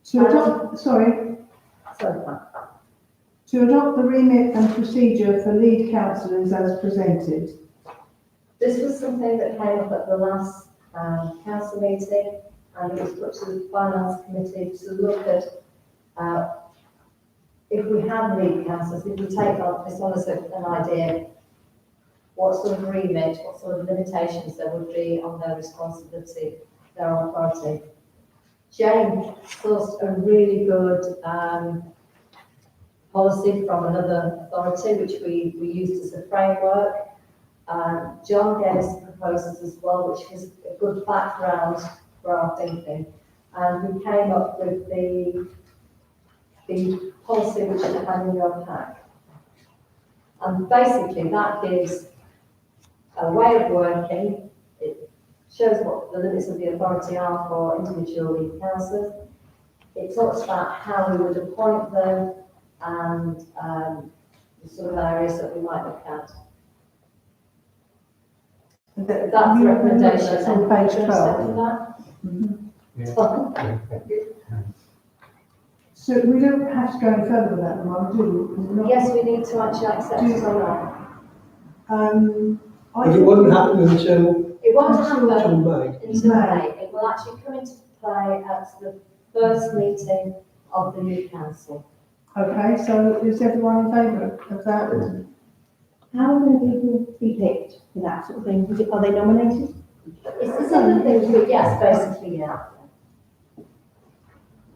To adopt, sorry, So, to adopt the remit and procedure for lead councillors as presented. this was something that came up at the last council meeting, and it was put to the finance committee to look at if we have lead councillors, if we take on this on as an idea, what sort of remit, what sort of limitations there would be on their responsibility, their authority. Jane sourced a really good policy from another authority, which we used as a framework. John gave us some proposals as well, which was a good background for our thinking. And we came up with the policy which is in your pack. And basically that gives a way of working. It shows what the limits of the authority are for individual lead councillors. It talks about how we would appoint them and the sort of areas that we might look at. That's the recommendation. That's on page 12. So we don't have to go any further with that, Ramona, do we? 'Cause we're not- Yes, we need to actually accept it or not. I But it think wouldn't happen until, It won't until happen May. until May. It will actually come into play at the first meeting of the new council. Okay, so is everyone in favour of that? How are going to people be picked for that sort of thing? Are they nominated? It's the sort of thing, but yes, basically, yeah.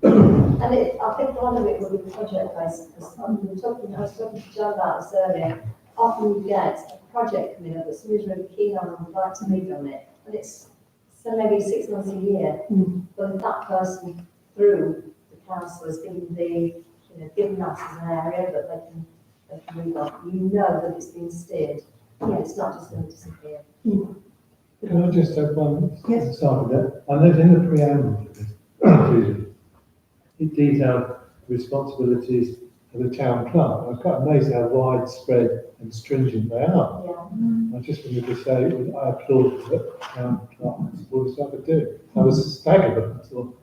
And I think a lot of it will be project based, because I was talking to John about this earlier. Often you get a project coming up that somebody's really keen on and would like to lead on it, and it's so maybe 6 months a year. But if that person through the council has given that as an area that they can move on, you know that it's been steered, it's not just going to disappear. Can I just have one Yes. start with that? I noted in the preamble to this, it detailed responsibilities of the town clerk. I was quite amazed how widespread and stringent they are. Yeah. I just wanted to say, I applaud the town clerk and all the stuff they do. I was staggered, I thought,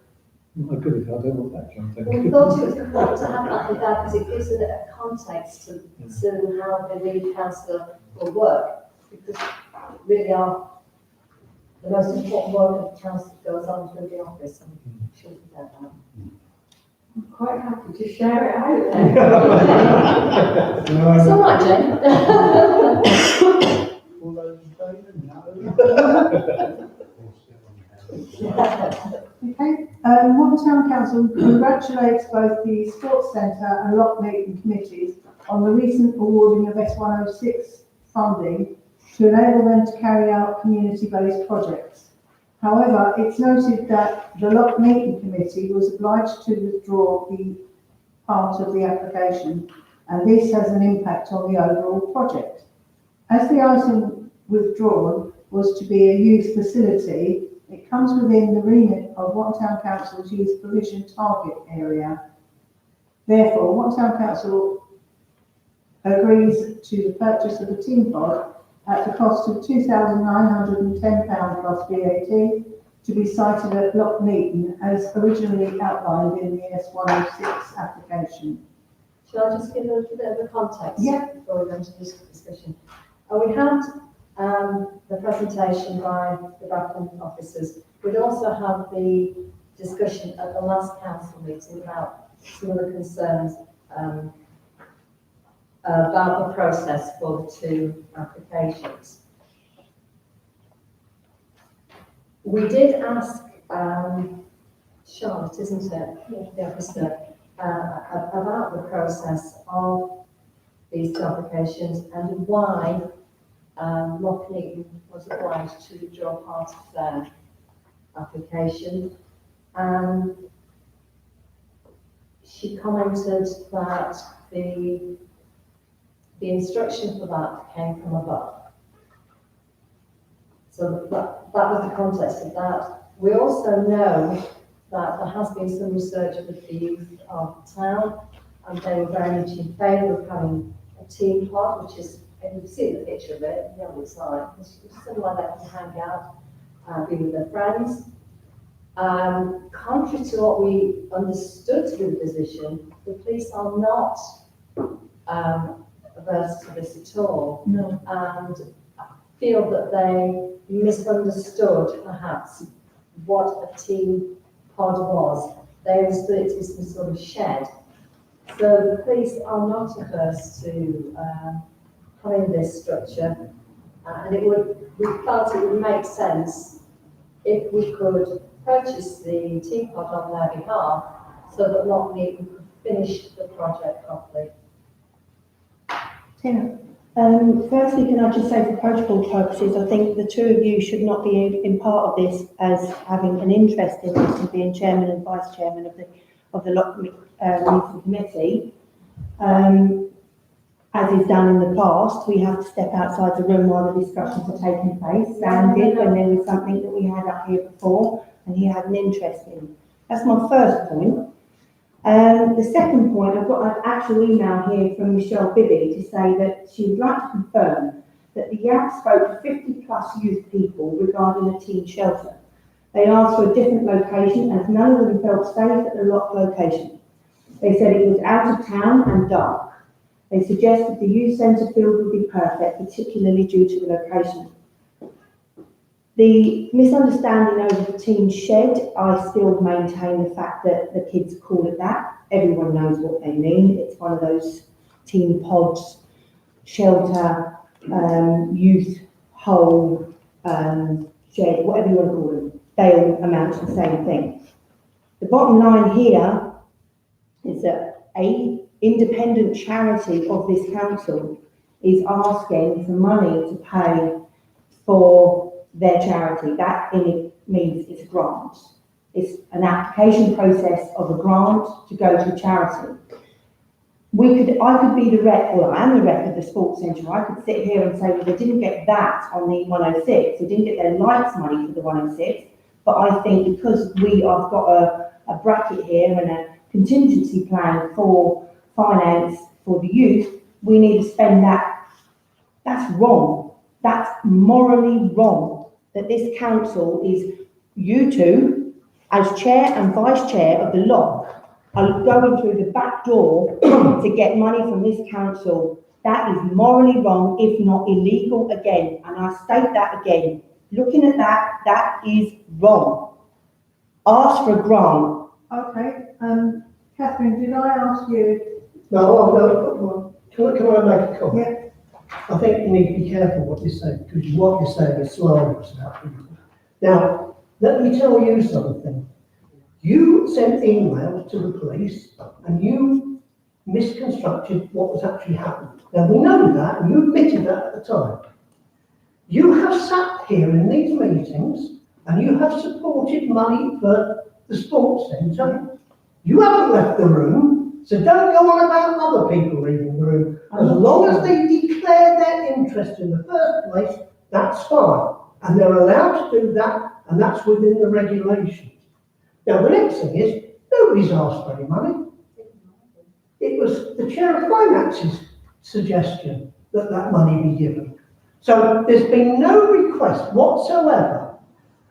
my goodness, I don't want that job. Thank We you. thought it was important to have that in there because it gives it a context to how the lead councillor will work. Because really our the most important work of the council goes on through the office, and we shouldn't forget that. I'm quite happy to share it out then. It's all right, Jane. All those in favour? No. Okay, Watton Town Council congratulates both the Sports Centre and Lock Meeting committees on the recent awarding of S106 funding to enable them to carry out community-based projects. However, it's noted that the Lock Meeting committee was obliged to withdraw the part of the application, and this has an impact on the overall project. As the item withdrawn was to be a youth facility, it comes within the remit of Watton Town Council's youth provision target area. Therefore, Watton Town Council agrees to the purchase of a team pod at the cost of £2,910 plus VAT to be sited at Loch Neaton as originally outlined in the S106 application. Shall I just give a little bit of a context? Yeah. Before we go into this discussion? We had the presentation by the backend officers. We'd also had the discussion at the last council meeting about some of the concerns about the process for the two applications. We did ask Charlotte, isn't it, the officer, about the process of these two applications and why Loch Neaton was obliged to withdraw part of their application. She commented that the instruction for that came from above. So that was the context of that. We also know that there has been some research with the youth of the town, and they were very much in favour of having a team pod, which is, and you see the picture of it, you know what it's like. It's somewhere they can hang out, be with their friends. Contrary to what we understood to be the position, the police are not averse to this at all. No. And feel that they misunderstood perhaps what a team pod was. They understood it to be some sort of shed. So the police are not averse to having this structure, and we felt it would make sense if we could purchase the team pod on their behalf so that Loch Neaton could finish the project properly. Tina? Firstly, can I just say for protocol purposes, I think the two of you should not be in part of this as having an interest in this and being chairman and vice chairman of the Loch Meeting committee. As is done in the past, we have to step outside the room while the discussions are taking place. Sam did when there was something that we had up here before and he had an interest in. That's my first point. The second point, I've got an actual email here from Michelle Bibby to say that she would like to confirm that the YAP spoke to 50 plus youth people regarding a teen shelter. They asked for a different location as none of them felt safe at the Loch location. They said it was out of town and dark. They suggested the youth centre field would be perfect, particularly due to the location. The misunderstanding over the teen shed, I still maintain the fact that the kids call it that. Everyone knows what they mean. It's one of those teen pods, shelter, youth hole, shed, whatever you want to call them. They all amount to the same thing. The bottom line here is that a independent charity of this council is asking for money to pay for their charity. That in it means it's a grant. It's an application process of a grant to go to a charity. I could be the rep, well I am the rep of the sports centre. I could sit here and say, well they didn't get that on the 106, they didn't get their lights money for the 106, but I think because we have got a bracket here and a contingency plan for finance for the youth, we need to spend that. That's wrong. That's morally wrong. That this council is, you two, as chair and vice chair of the Loch, are going through the back door to get money from this council. That is morally wrong, if not illegal again. And I state that again. Looking at that, that is wrong. Ask for a grant. Okay, Catherine, did I ask you? No, can I make a comment? Yeah. I think you need to be careful what you say, because what you're saying is slanderous about people. Now, let me tell you something. You sent emails to the police and you misconstructed what was actually happening. Now, we know that, and you admitted that at the time. You have sat here in these meetings and you have supported money for the sports centre. You haven't left the room, so don't go on about other people leaving the room. As long as they declare their interest in the first place, that's fine. And they're allowed to do that, and that's within the regulations. Now, the next thing is, nobody's asked for any money. It was the Chair of Finance's suggestion that that money be given. So there's been no request whatsoever.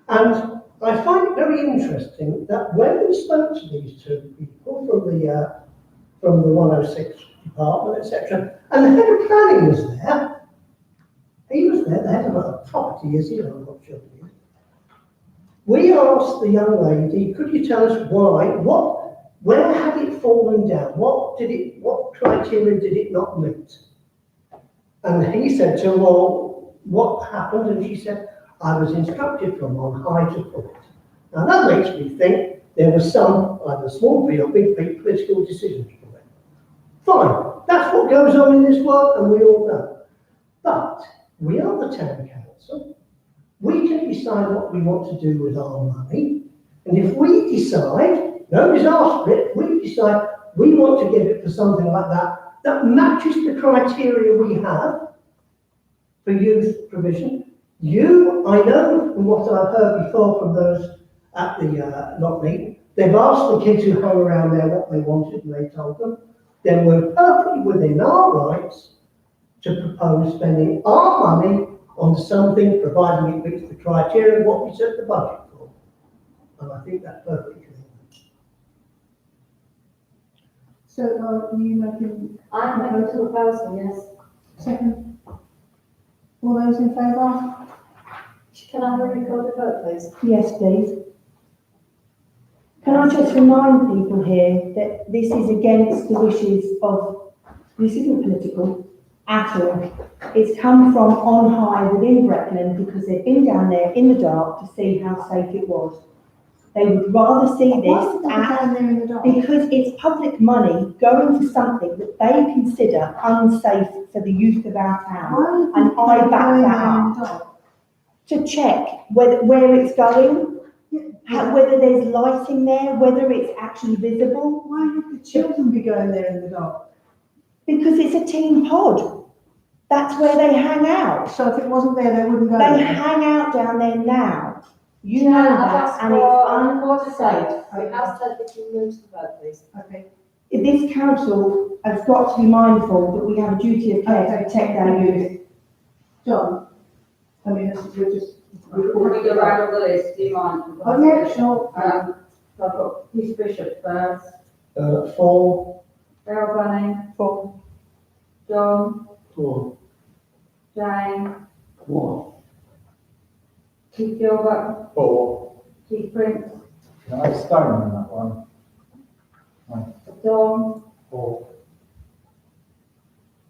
And I find it very interesting that when we spoke to these two people from the 106 department, etc., and the head of planning was there, he was there, the head of a property, is he? I'm not sure he is. We asked the young lady, could you tell us why, where had it fallen down? What criteria did it not meet? And he said to her, well, what happened? And she said, I was instructed from on high to put it. Now that makes me think there was some, either small p or big P, political decisions for it. Fine, that's what goes on in this world, and we all know. But we are the town council. We can decide what we want to do with our money. And if we decide, nobody's asked for it, we decide we want to give it for something like that, that matches the criteria we have for youth provision. I know from what I've heard before from those at the lot meeting, they've asked the kids who hung around there what they wanted, and they told them. Then we're perfectly within our rights to propose spending our money on something, providing it meets the criteria of what we set the budget for. And I think that's perfectly clear. So are you making I'm making a proposal, yes. second? All those in favour? Can I have a recorded vote, please? Yes, please. Can I just remind people here that this is against the wishes of, this isn't political at all. It's come from on high within Breckland because they've been down there in the dark to see how safe it was. They would rather see Why this would they go down there in the dark? because it's public money going for something that they consider unsafe for the youth of our town. Why would And they I go back in that there in up. the dark? To check where it's going, whether there's lighting there, whether it's actually visible. Why would the children be going there in the dark? Because it's a teen pod. That's where they hang out. So if it wasn't there, they wouldn't go They there? hang out down there now. You Chair, know I've that, asked and for a it's recorded unsafe. vote. We asked her if you move to the vote, please. Okay. This council has got to be mindful that we have a duty of care to protect our youth. John? I mean, we're just. Can we go round all the list, do you mind? Oh, yeah, sure. So I've got Peter Bishop first, 4. Darrell Bunning, 4. John, 4. Jane, 4. Keith Gilbert, 4. Keith Prince, Can I abstain on that one? Dawn, 4.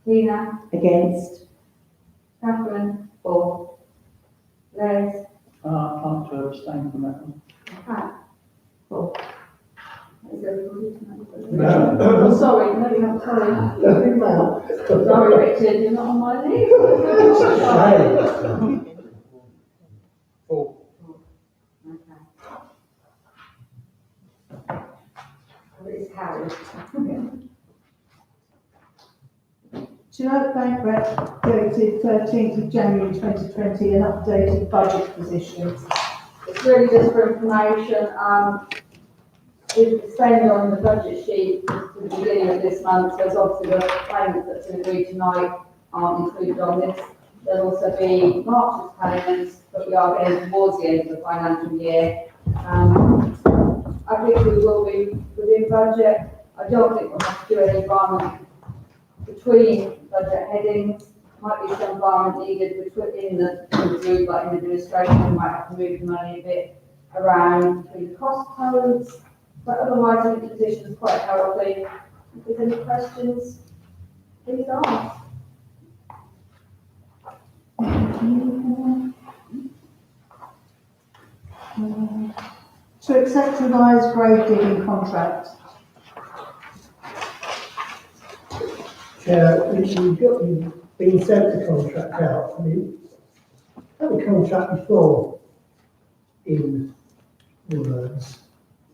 Tina, Against. Catherine, 4. Les, I'd like to abstain from that one. Pat, 4. Is everybody tonight? No. Oh, sorry, no, you're not, sorry. Sorry, Richard, you're not on my list. Sorry. 4. Okay. Well, it's carried. To note, Bank Rep dated 13th of January 2020, an updated budget position. It's really just for information, we've spent on the budget sheet to the beginning of this month, there's obviously the payments that's been agreed tonight aren't included on this. There'll also be March's payments, but we are getting towards the end of the financial year. I think we will be within budget. I don't think we'll have to do any environment between budget headings. might be some environment needed between the group, like in administration, we might have to move the money a bit around between the cost codes, but otherwise, I think the position is quite healthy. If there's any questions, please ask. To accept revised grave digging contract. Chair, we've been sent the contract out. I mean, had the contract before in words,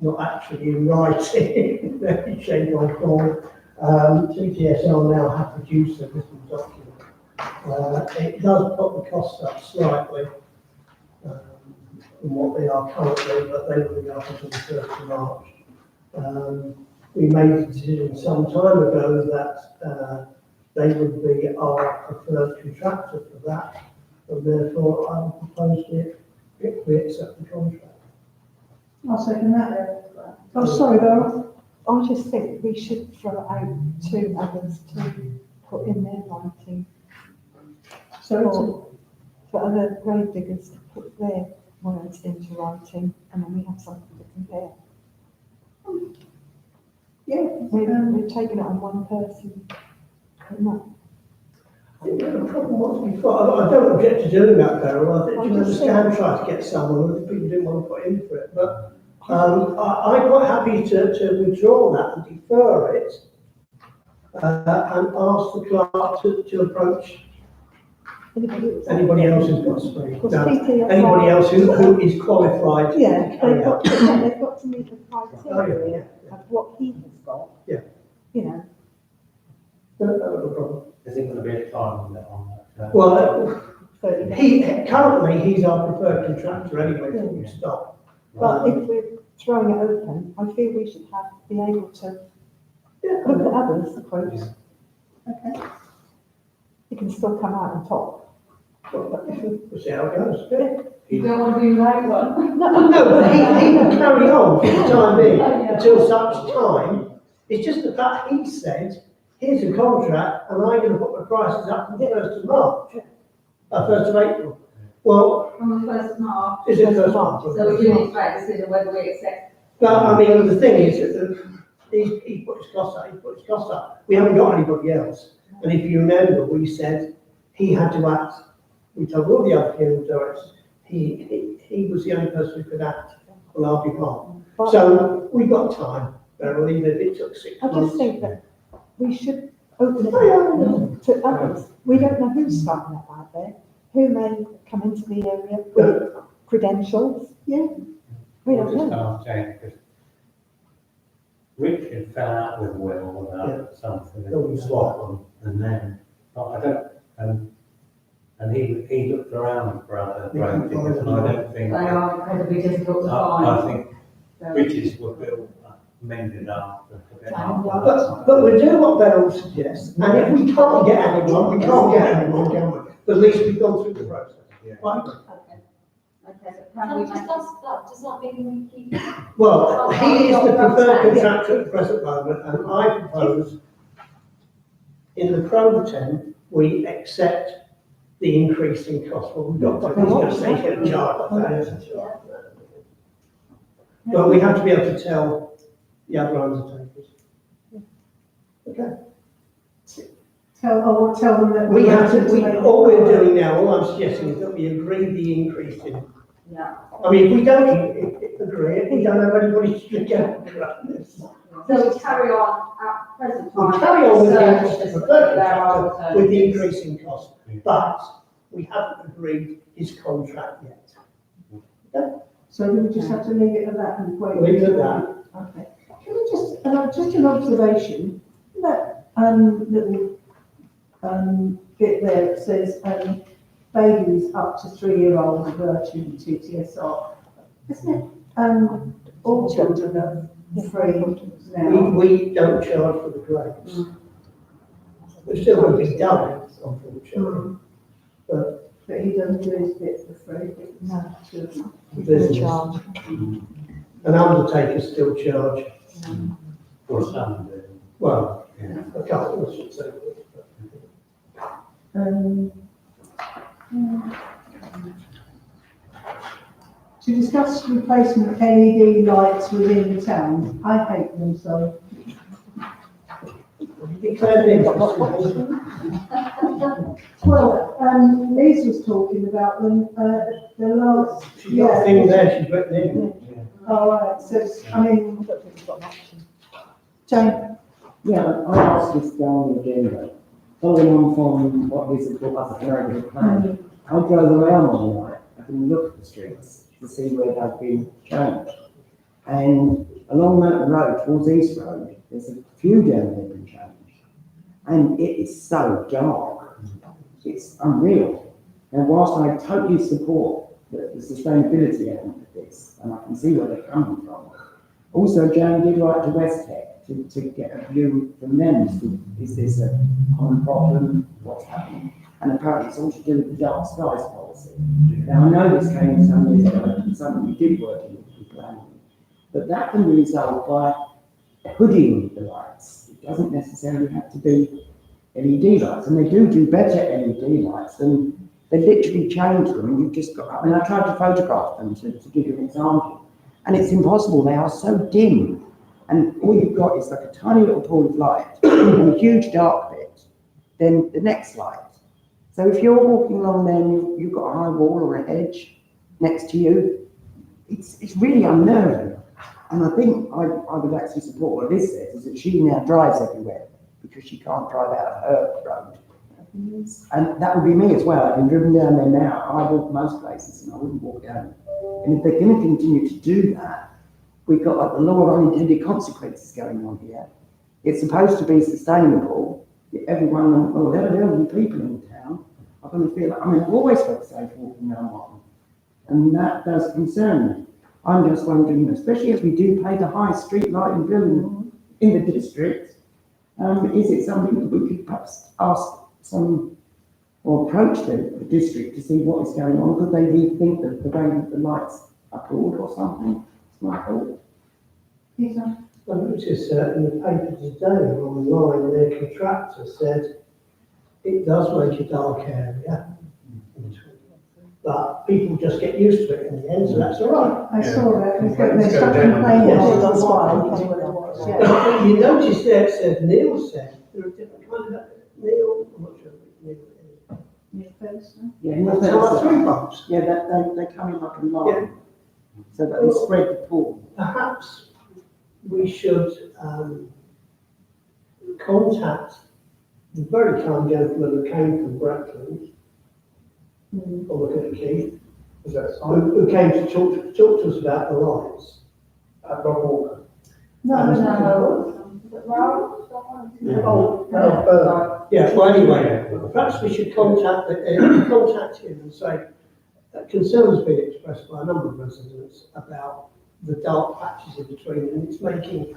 not actually in writing, in any shape or form. TTSL now have produced a written document. It does put the costs up slightly from what they are currently, but they will go up until the 1st of March. We made a decision some time ago that they would be our preferred contractor for that, and therefore I would propose we accept the contract. I'll second that. Oh, sorry, Beryl. I just think we should throw out 2 others to put in their writing. So For other grave diggers to put their words into writing, and then we have something to compare. We're taking it on one person. We're not. I think the problem was before, I don't object to doing that, Beryl. I think you understand trying to get someone if people didn't want to put in for it, but I'm quite happy to withdraw that and defer it and ask the clerk to approach anybody else who's got space. Anybody else who is qualified. Yeah, to carry out. they've got to meet the criteria Yeah. of what he has got. Yeah. You know. No problem. Is it going to be a time on that? Well, currently he's our preferred contractor anyway, full stop. But if we're throwing it open, I feel we should be able to look at others' quotes. Okay. It can still come out on top. We'll see how it goes. You don't want to do that one? No, but he will carry on for the time being until such time. It's just the fact he said, here's a contract and I'm going to put my prices up from the 1st of March, 1st of April. Well, On the 1st of March. is it 1st of March? So we do need to make a decision whether we accept. But I mean, the thing is, that he put his costs up, We haven't got anybody else. And if you remember, we said he had to act. We told all the other funeral directors, he was the only person who could act on our behalf. So we've got time, Beryl, even if it took 6 months. I just think that we should open it up to others. We don't know who's starting up out there, who may come into the area with credentials. Yeah. We don't Just know. ask Jane, because Richard fell out with Will about something, and swap them, and then, I don't, and he looked around for other grave diggers, and I don't think. They are incredibly difficult to I find. think bridges were built, mended up. But we'll do what Beryl suggests, and if we can't get anyone, can we? But at least we've gone through the process. Right. Okay, so Can can I we just make? ask that, does that mean we keep? Well, he is the preferred contractor at the present moment, and I propose in the pro tem, we accept the increase in cost. Well, we've got to, he's going to say he's going to charge that. But we have to be able to tell the other undertakers. Okay. Tell them that We have to, make all we're doing now, all I'm suggesting is that we agree the increase in. Yeah. I mean, if we don't agree, we don't have anybody to get this. So we carry on at present time. We carry on with Search the as preferred there are contractor with the alternatives. increase in cost, but we haven't agreed his contract yet. So we just have to leave it at that and wait. Leave it at that. Okay. Can we just an observation, that little bit there that says babies up to 3-year-olds virtue TTSR. Isn't it all children are free now? We don't charge for the grades. We're still going to be done, unfortunately. But But he doesn't do his bit for free. No. Children. business, Charge. an undertaker still charge. For some, Well, yeah. I can't, I should say. To discuss replacement of LED lights within the town. I hate them so. Declared interest. Well, Liz was talking about them, the last, She's got a thing there, she's written in. all right, so, I mean, Jane, Yeah, I asked this down the agenda, following on from what Liz had brought up at the regular plan. I drove around one night, I can look at the streets to see where they've been changed. And along that road towards East Road, there's a few down there been changed. And it is so dark, it's unreal. And whilst I totally support the sustainability element of this, and I can see where they're coming from, also Jane did write to West Tech to get a view from them as to, is this a common problem, what's happening? And apparently it's all to do with the dark skies policy. Now I know this came some years ago, and something we did work in planning, but that can be resolved by hooding the lights. It doesn't necessarily have to be LED lights, and they do better LED lights than they literally change them, and you've just got, I mean, I tried to photograph them to give you an example, and it's impossible, they are so dim, and all you've got is like a tiny little pool of light and a huge dark bit, then the next light. So if you're walking along there and you've got a high wall or a hedge next to you, it's really unnerving. And I think I would actually support what Liz says, is that she now drives everywhere because she can't drive out of her road. And that would be me as well. I've been driven down there now. I walk most places and I wouldn't walk down. And if they're going to continue to do that, we've got like the law of unintended consequences going on here. It's supposed to be sustainable. Everyone, well, there are elderly people in the town are going to feel, I mean, I've always felt safe walking around Watton. And that does concern me. I'm just wondering, especially as we do pay the highest street lighting bill in the district, is it something that we could perhaps ask some, or approach the district to see what is going on? Could they rethink the way that the lights are pulled or something? It's my thought. Peter? I noticed in the paper today online, their contractor said it does make a dark area, but people just get used to it in the end, so that's all right. I saw that, they It's stopped going down. complaining Yes, all that's the why. while. Yeah. But you notice there it said, Neil said, there are different kinds of, Neil, I'm not sure what Neil is. Yeah, first, huh? Yeah, That's how three bulbs. yeah, they come in like a line, so that they spread the pool. Perhaps we should contact the very kind gentleman who came from Brackland, or look at Keith, Is that fine? who came to talk to us about the lights. Rob Walker. No. Yeah, well, anyway, perhaps we should contact him and say, concerns being expressed by a number of residents about the dark patches in between, and it's making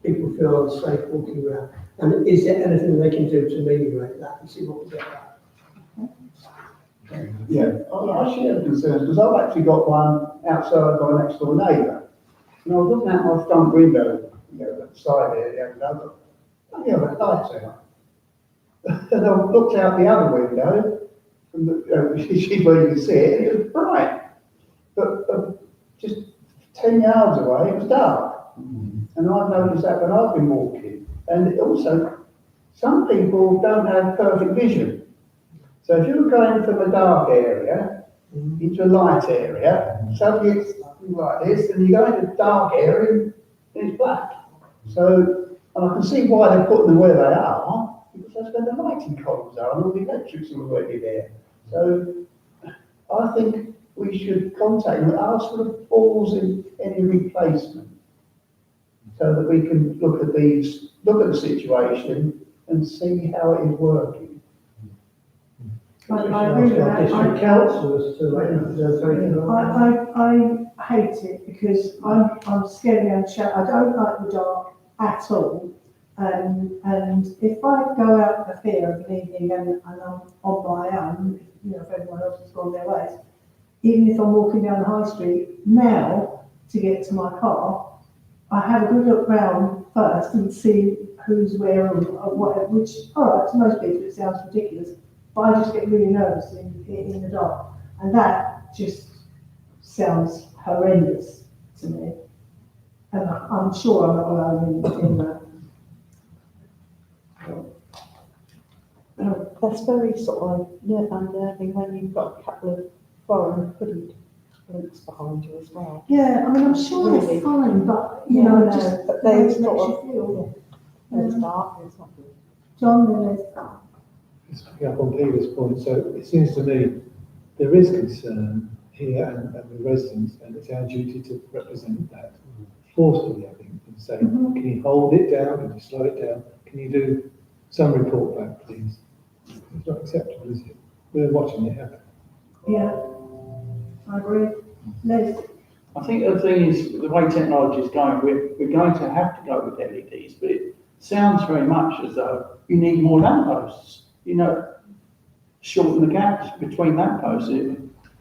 people feel unsafe walking around. And is there anything they can do to ameliorate that, and see what we get back? Yeah, I share the concerns, because I've actually got one outside my next door neighbour. And I was looking out my front window, at the side there, the other, and the lights out. And I looked out the other window, and where you can see it, and it was bright. But just 10 yards away, it was dark. And I've noticed that when I've been walking. And also, some people don't have perfect vision. So if you're going from a dark area into a light area, suddenly it's like this, and you go into a dark area and it's black. So, and I can see why they're putting them where they are, because that's where the lighting columns are, and all the electrics are already there. So, I think we should contact them and ask for the falls in any replacement, so that we can look at the situation and see how it is working. I agree with that. District councillors to I hate it because I'm scared and shout. I don't like the dark at all. And if I go out for fear of an evening and I'm on my own, if everyone else has gone their ways, even if I'm walking down the high street now to get to my car, I have a good look round first and see who's where and whatever, which, all right, to most people it sounds ridiculous, but I just get really nervous in the dark. And that just sounds horrendous to me. And I'm sure I'm not alone in that. That's very sort of unnerving when you've got a couple of foreign hooded blokes behind you as well. Yeah, I mean, I'm sure Really? it's fine, but, you know, it just But they makes you sort of, feel. it's dark, it's not good. John, Lily. Just picking up on Peter's point, so it seems to me there is concern here and the residents, and it's our duty to represent that forcefully, I think, and say, can you hold it down, can you slow it down, can you do some report back, please? It's not acceptable, is it? We're watching it happen. Yeah, I agree. Liz? I think the thing is, the way technology is going, we're going to have to go with LEDs, but it sounds very much as though you need more lampposts. You know, shorten the gaps between lampposts.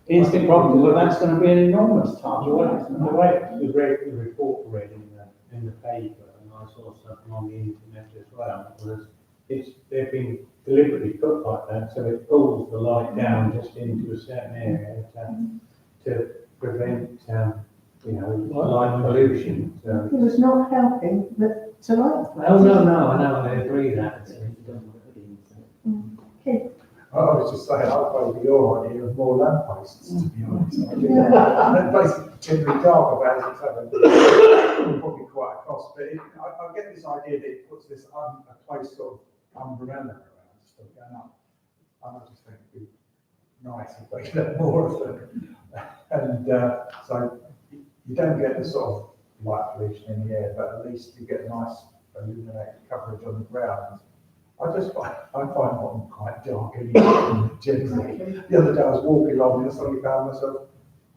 Is the problem, but that's going to be an enormous task. The way the report read in the paper, and I saw something on the internet as well, was they've been deliberately put like that, so it pulls the light down just into a certain area to prevent, light pollution. So. It was not helping, but to like. Oh, no, I know, I agree that. Okay. I was just saying, I'll go with your idea of more lampposts, to be honest. And basically, generally dark about it, it's probably quite a cost, but I get this idea that it puts this a close sort of umbrella around stuff going up. And I just think it'd be nice if they could have more of them. And so you don't get the sort of light pollution in the air, but at least you get nice illuminated coverage on the ground. I find Watton quite dark anyway, generally. The other day I was walking along and suddenly found myself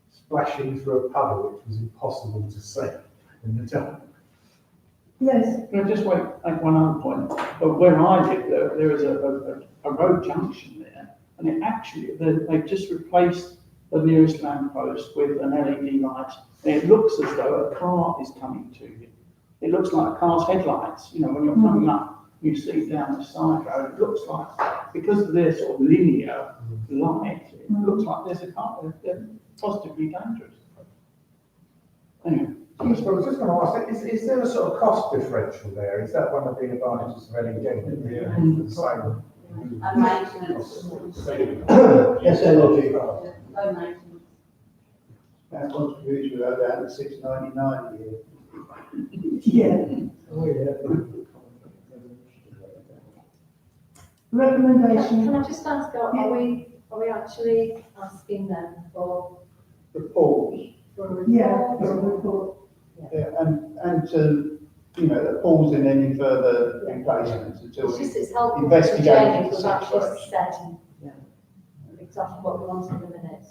splashing through a puddle which was impossible to see in the dark. Yes. Can I just make one other point? But where I live, there is a road junction there, and they've just replaced the nearest lamppost with an LED light. And it looks as though a car is coming to you. It looks like a car's headlights, when you're coming up. You see down the side road, it looks like, because of their sort of linear light, it looks like there's a car, they're positively dangerous. Anyway. I was just going to ask, is there a sort of cost differential there? Is that one of the advantages of LED? The same. And maintenance. Yes, energy. Low maintenance. That contribution without that at £6.99 a year. Yeah. Oh, yeah. Recommendation. Can I just ask, are we actually asking them for Reports. a report? Yeah, for a report. Yeah, and to, that pulls in any further replacements until It's helpful to investigate Jane the who's actually situation. said Yeah. exactly what we want in the minutes.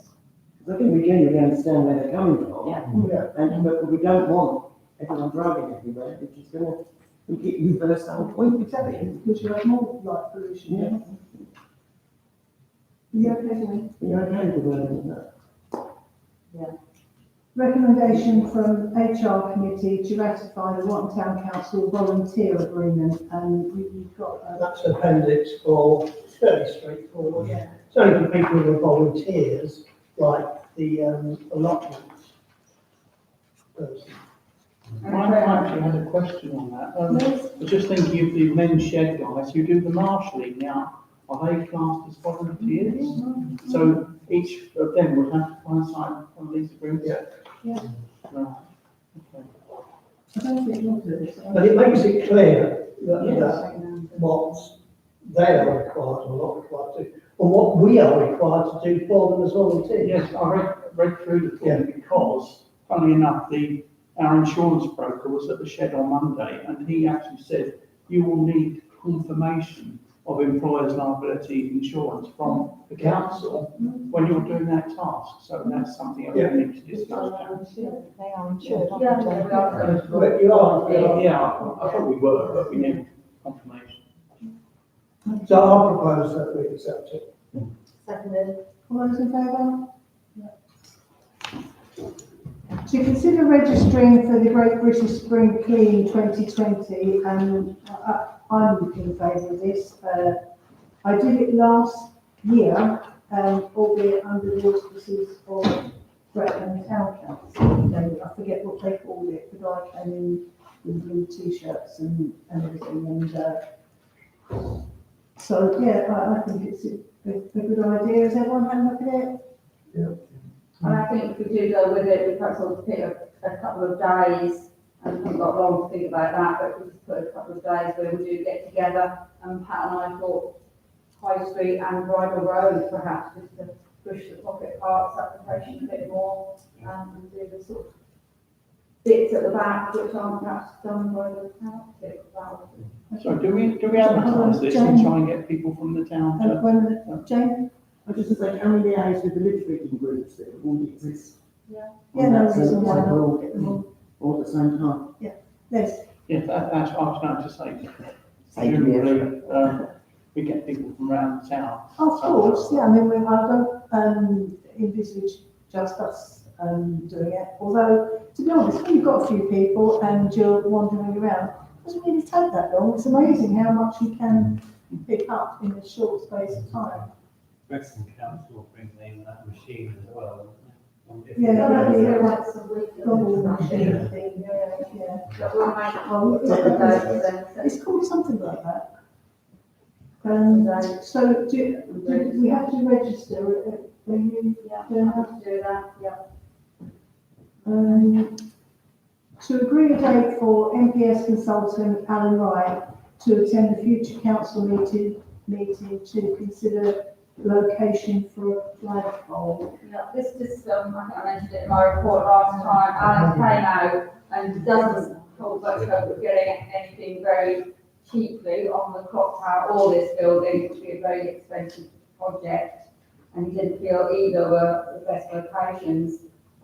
I think we genuinely understand where they're coming from. Yeah. But we don't want everyone driving everywhere, which is going to reverse the whole point. Exactly, because you have more light pollution. Yeah, okay. You're okay with the wording of that? Recommendation from HR committee to ratify the Watton Town Council volunteer agreement, and we've got. That's appendix 4, it's fairly straightforward. Yeah. It's only for people who are volunteers, like the allotments person. I actually had a question on that. I was just thinking of the men's shed guys who do the marshalling now. Are they classed as volunteers? So each of them would have to sign one of these agreements? Yeah. Right. Okay. I don't think looked at this. But it makes it clear that what they are required or not required to do, and what we are required to do for them as volunteers. Yes, I read through the thing because, funnily enough, our insurance broker was at the shed on Monday, and he actually said you will need confirmation of employer's liability insurance from the council when you're doing that task. So that's something I really need to discuss. They are insured, aren't Yeah, they? we are. But you are. Yeah, I thought we were, but we need confirmation. So I propose that we accept it. Seconded. All those in favour? To consider registering for the Great British Spring Clean 2020, and I'm in favour of this. I did it last year, albeit under the auspices of Brecon Town Council. I forget what they called it, the guy came in with blue t-shirts and everything, and so, yeah, I think it's a good idea. Has everyone had a look at it? And I think if we do go with it, we perhaps ought to pick a couple of days, and we've got long to think about that, but we just put a couple of days where we do get together, and Pat and I thought High Street and Bridle Road perhaps, just to push the pocket parks application a bit more, and do the sort of bits at the back which aren't perhaps done by the council. So do we advertise this and try and get people from the town to? Jane? I just to say, can we liaise with the litter picking groups that already exist? Yeah, On no that reason why sense, we'll not. get them all at the same time. Yes, Yeah, that's what I was going to say. Thank you. Generally, we get people from around town. of course, yeah, I mean, I don't envisage just us doing it, although, to be honest, when you've got a few people and you're wandering around, it doesn't really take that long. It's amazing how much you can pick up in a short space of time. Wrexham Council brings in that machine as well, isn't it? Yeah, That's yeah, like some weekly Double stuff. machine thing, yeah. But we'll make Oh, it's it's called something like that. So do we have to register? Are you, yeah, have to do that, yeah. to agree a date for MPS consultant Alan Wright to attend the future council meeting to consider location for a flagpole. Yeah, this just, I think I mentioned it in my report last time, Alan came out and doesn't hold much hope of getting anything very cheaply on the clock tower or this building, which would be a very expensive project, and he didn't feel either were the best locations.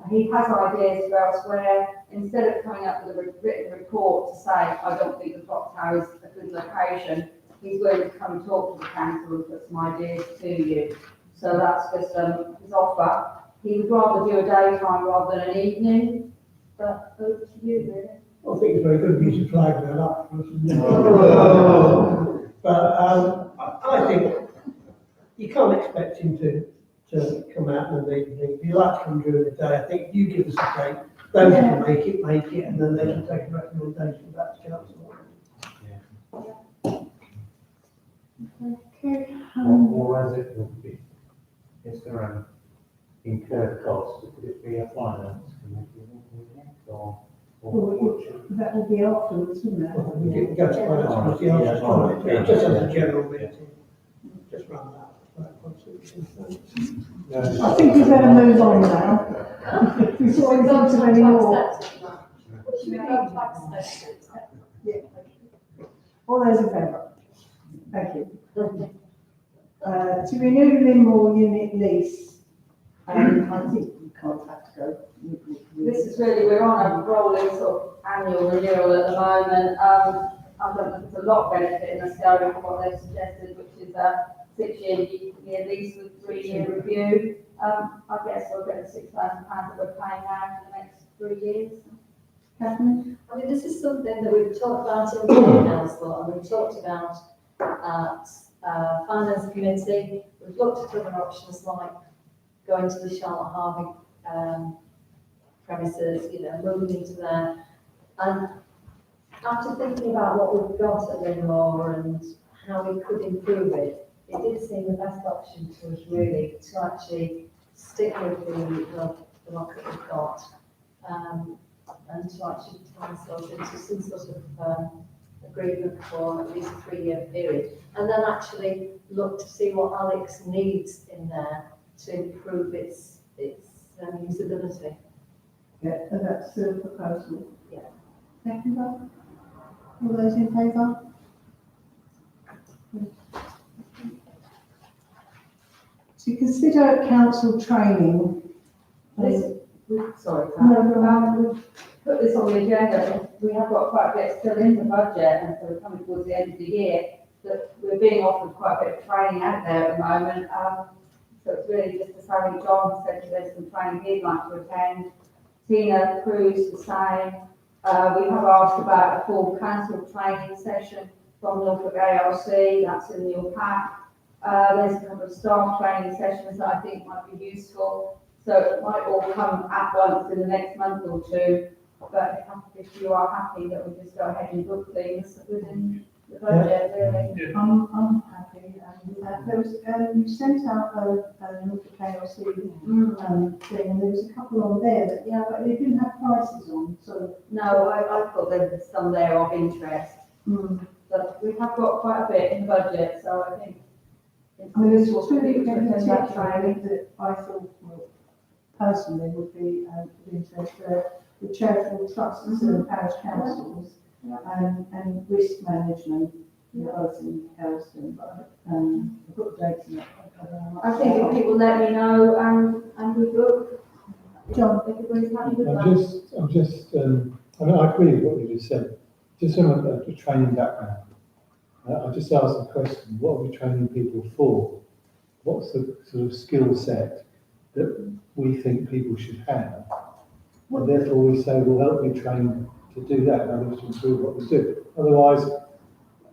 He has ideas for elsewhere. Instead of coming up with a written report to say, I don't think the clock tower is a good location, he's willing to come and talk to the council and put some ideas to you. So that's just his offer. He would rather do a daytime rather than an evening, but over to you, really. I think it's very good of you to flag that up. But I think you can't expect him to come out in the evening. If you like to come during the day, I think you give us a date. Those who can make it, and then they can take a recommendation back to council. Okay. Or as it would be, is there an incurred cost, could it be a finance committee, or That will be afterwards, wouldn't it? We can go to finance committee after, just as a general meeting, just run that. I think we better move on now. We've already gone to any more. Yeah. All those in favour? Thank you. To renew the Limmore unit lease, I think we can't have to go. This is really, we're on a rolling sort of annual renewal at the moment. I don't think there's a lot of benefit in us going for what they've suggested, which is a 6-year lease with 3-year review. I guess we'll get the £6,000 that we're paying now for the next 3 years. Catherine? I mean, this is something that we've talked about in the council, and we've talked about at finance committee. We've looked at other options like going to the Charlotte Harvey premises, moving into there. And after thinking about what we've got at Limmore and how we could improve it, it did seem the best option to us really to actually stick with the lock that we've got, and to actually try and sort into some sort of agreement for at least a 3-year period, and then actually look to see what Alex needs in there to improve its usability. Yeah, so that's the proposal. Yeah. Second one? All those in favour? To consider council training. Sorry, No, we've put this on the agenda. We have got quite a bit still in the budget, and so we're coming towards the end of the year, that we're being offered quite a bit of training out there at the moment. So it's really just to say, John said there's some training he'd like to attend. Tina Cruz the same. We have asked about a full council training session from Norfolk ARC, that's in your pack. There's a couple of staff training sessions that I think might be useful. So it might all come at once in the next month or two. But if you are happy that we just go ahead and book things within the budget, really. I'm happy, there was, you sent out a Norfolk KLC, thing, and there was a couple on there that, yeah, but they didn't have prices on, so. No, I thought there was some there of interest. But we have got quite a bit in the budget, so I think. I mean, there's what two we do in to attend that particular training. that I thought, well, personally would be of interest, the charitable trusts and parish councils, and risk management, both in Helston, but, I've got the dates in it. I think if people let me know and we book. John, everybody's happy with that. I mean, I agree with what you just said. Just from a training background, I just asked the question, what are we training people for? What's the sort of skill set that we think people should have? And therefore we say, we'll help you train to do that, in order to improve what we do. Otherwise,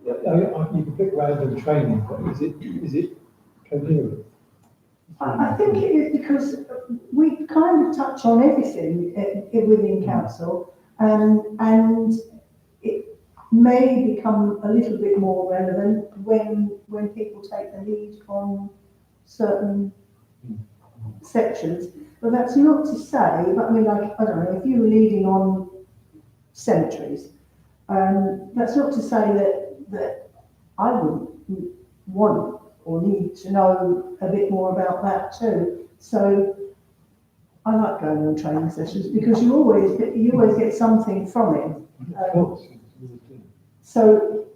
you can pick random training, but is it coherent? I think it is because we kind of touch on everything within council, and it may become a little bit more relevant when people take the lead on certain sections. But that's not to say, but I mean, like, I don't know, if you were leading on cemeteries, that's not to say that I wouldn't want or need to know a bit more about that too. So I like going on training sessions because you always get something from it. Of course. So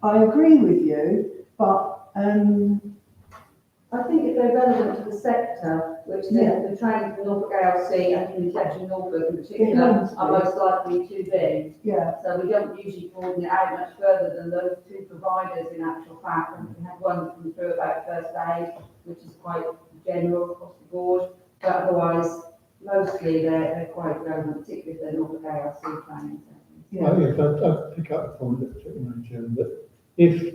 I agree with you, but I think if they're relevant to the sector, which the training for Norfolk ALC and Communication Norfolk in particular are most likely to be. Yeah. So we don't usually broaden it out much further than those two providers in actual fact. And we had one come through about first aid, which is quite general across the board. But otherwise, mostly they're quite relevant, particularly if they're Norfolk ALC training sessions. Yeah. I'd pick up on that if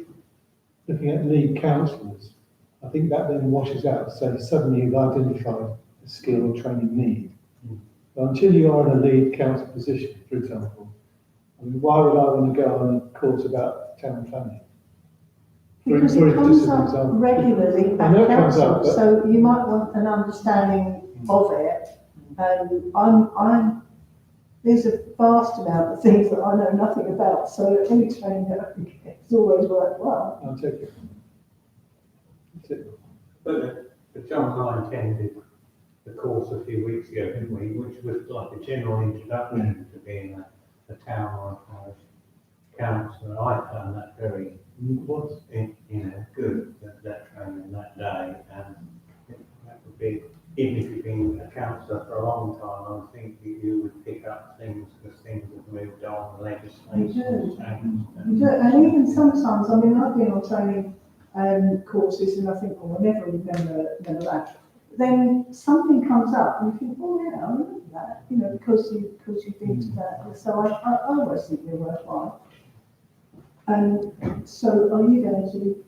looking at lead councillors, I think that then washes out, so suddenly you've identified a skill or training need. But until you are in a lead council position, for example, I mean, why would I want to go on a course about town planning? Because it comes up regularly at council, so you might want an understanding of it. There's a vast amount of things that I know nothing about, so any training that I can get is always worthwhile. I'll take it. But John and I attended the course a few weeks ago, didn't we? Which was like a general introduction to being a town or a parish councillor. I found that very good, that training that day, and that would be, even if you've been a councillor for a long time, I think you would pick up things because things have moved on, legislation has changed. You do, and even sometimes, I mean, I've been on training courses and I think, oh, I never remember that. Then something comes up and you think, oh yeah, I remember that, because you've been to that. So I always think they're worthwhile. So are you going to?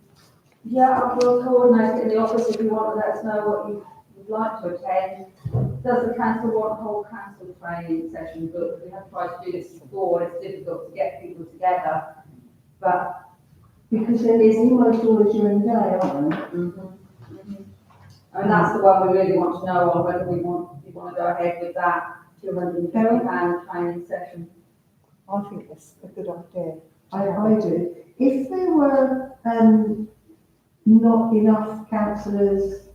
Yeah, I will coordinate it in the office if you want to let us know what you would like to attend. Does the council want a whole council training session booked? We have tried to do this before, it's difficult to get people together, but because it is almost always during the day, aren't they? And that's the one we really want to know on whether we want to go ahead with that £250 training session. I think that's a good idea. I do. If there were not enough councillors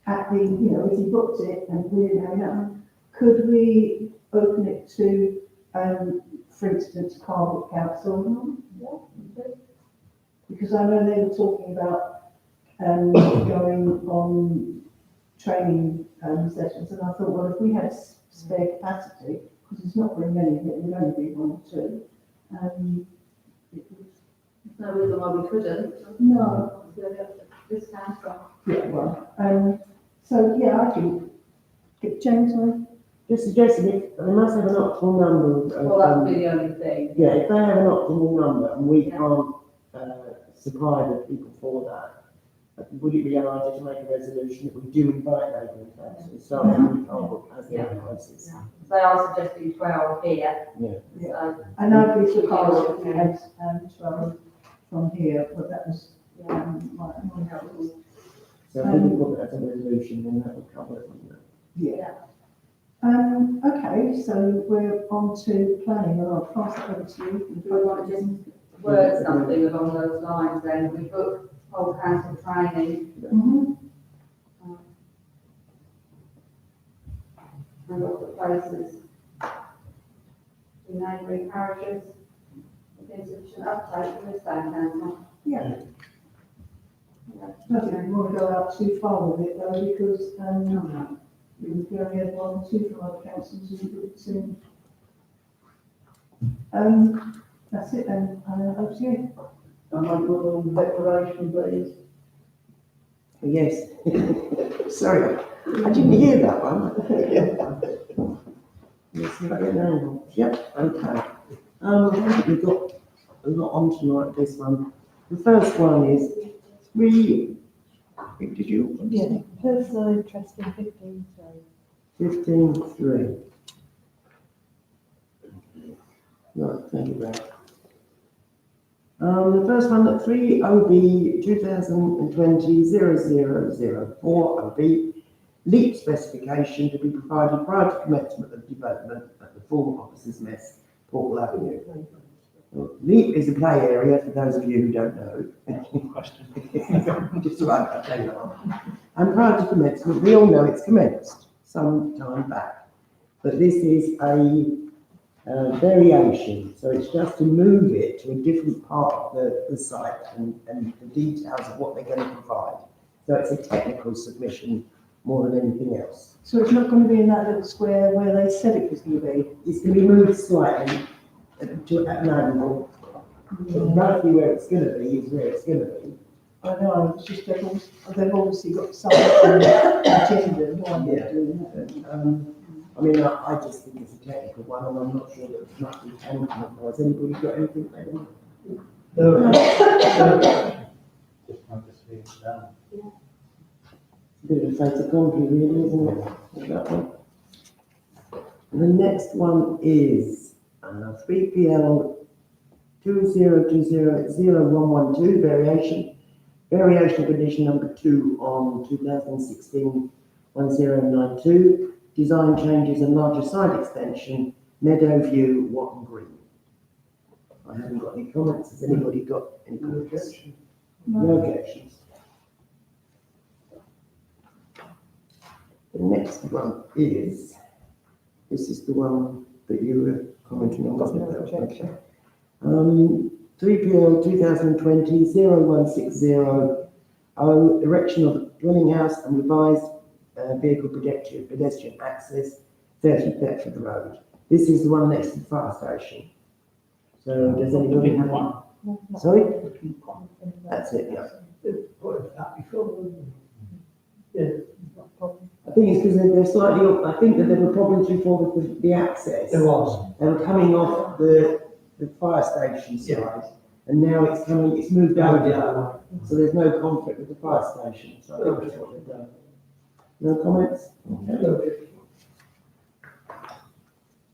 at the, if you booked it and we didn't have enough, could we open it to, for instance, Cardiff Council? Yeah. Because I know they were talking about going on training sessions, and I thought, well, if we had spare capacity, because there's not very many, it would only be one or two. There's no reason why we couldn't. No. This council. Yeah, well, so yeah, I think, James, just suggesting if they must have an optimal number. Well, that would be the only thing. Yeah, if they have an optimal number and we can't supply the people for that, would it be an idea to make a resolution that we do invite neighbouring councillors, so we can't book as their places? They are suggesting 12 here. Yeah. So, I know we took our, we had, 12 from here, but that was, my house. So if we put that as a resolution, then that would cover it, wouldn't it? Yeah. Okay, so we're on to planning, and I'll pass it over to you. do we want to just word something along those lines then? We book whole council training Mhm. and look at places in neighbouring parishes. Within sufficient uptake from this town council. Yeah. I don't want to go out too far with it though, because, we only had 1 or 2 from other councils who did it soon. That's it then, over to you. And I put on declaration, please. Yes. Sorry, I didn't hear that one. Yes, yep, okay. We've got a lot on tonight, this one. The first one is did you? Yeah, personal interest in 15. 15.3. Right, thank you, Brad. The first one, at 3 OB 2020-0004 OB, LEAP specification to be provided prior to commencement of development at the former Officers' Mess, Portal Avenue. Well, LEAP is a play area for those of you who don't know. Just right, I'll tell you that. And prior to commencement, we all know it's commenced some time back. But this is a variation, so it's just to move it to a different part of the site and the details of what they're going to provide. So it's a technical submission more than anything else. So it's not going to be in that little square where they said it was going to be? It's going to be moved slightly to an angle. Roughly where it's going to be is where it's going to be. I know, it's just they've obviously got something on the agenda, why they're doing that. I mean, I just think it's a technical one, and I'm not sure that it's much we can come up with. Has anybody got anything they want? just want to see it done. Bit of a fait accompli, really, isn't it? That one. And the next one is 3PL 20200112 variation condition number 2 on 2016-1092. Design changes and larger side extension, Meadow View, Watton Green. I haven't got any comments. Has anybody got any comments? No objections. The next one is, this is the one that you were commenting on, wasn't it? Okay. 3PL 2020-0160, erection of dwelling house and revised vehicle pedestrian access, 30 Thetford Road. This is the one next to the fire station. So does anybody have one? Sorry? That's it, yeah. I think it's because they're slightly up. I think that there were problems before with the access. There was. They were coming off the fire station side, and now it's moved over, so there's no conflict with the fire station. So I think that's what they've done. No comments? Okay.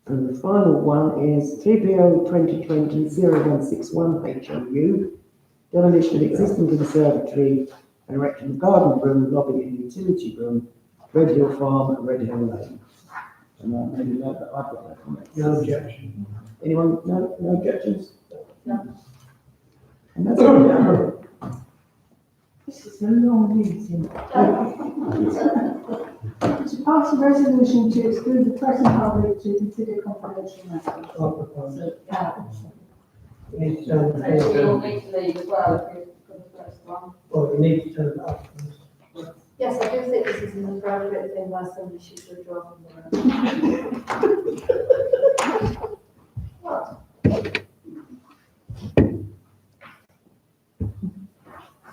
And the final one is 3PO 2020-0161 HOU, demolition of existing conservatory, and erection of garden room, lobby and utility room, Red Hill Farm and Red Hill Lane. And I made a note that I've got no comments. No objection. Anyone? No objections? No. And that's all now. This is a long meeting. To pass a resolution to exclude the present public to consider confidential matters. We need to turn So the you floor. will need to leave as well if you for the first one. Well, we need to turn it up first. Yes, I do think this is an appropriate thing why somebody should withdraw from the room.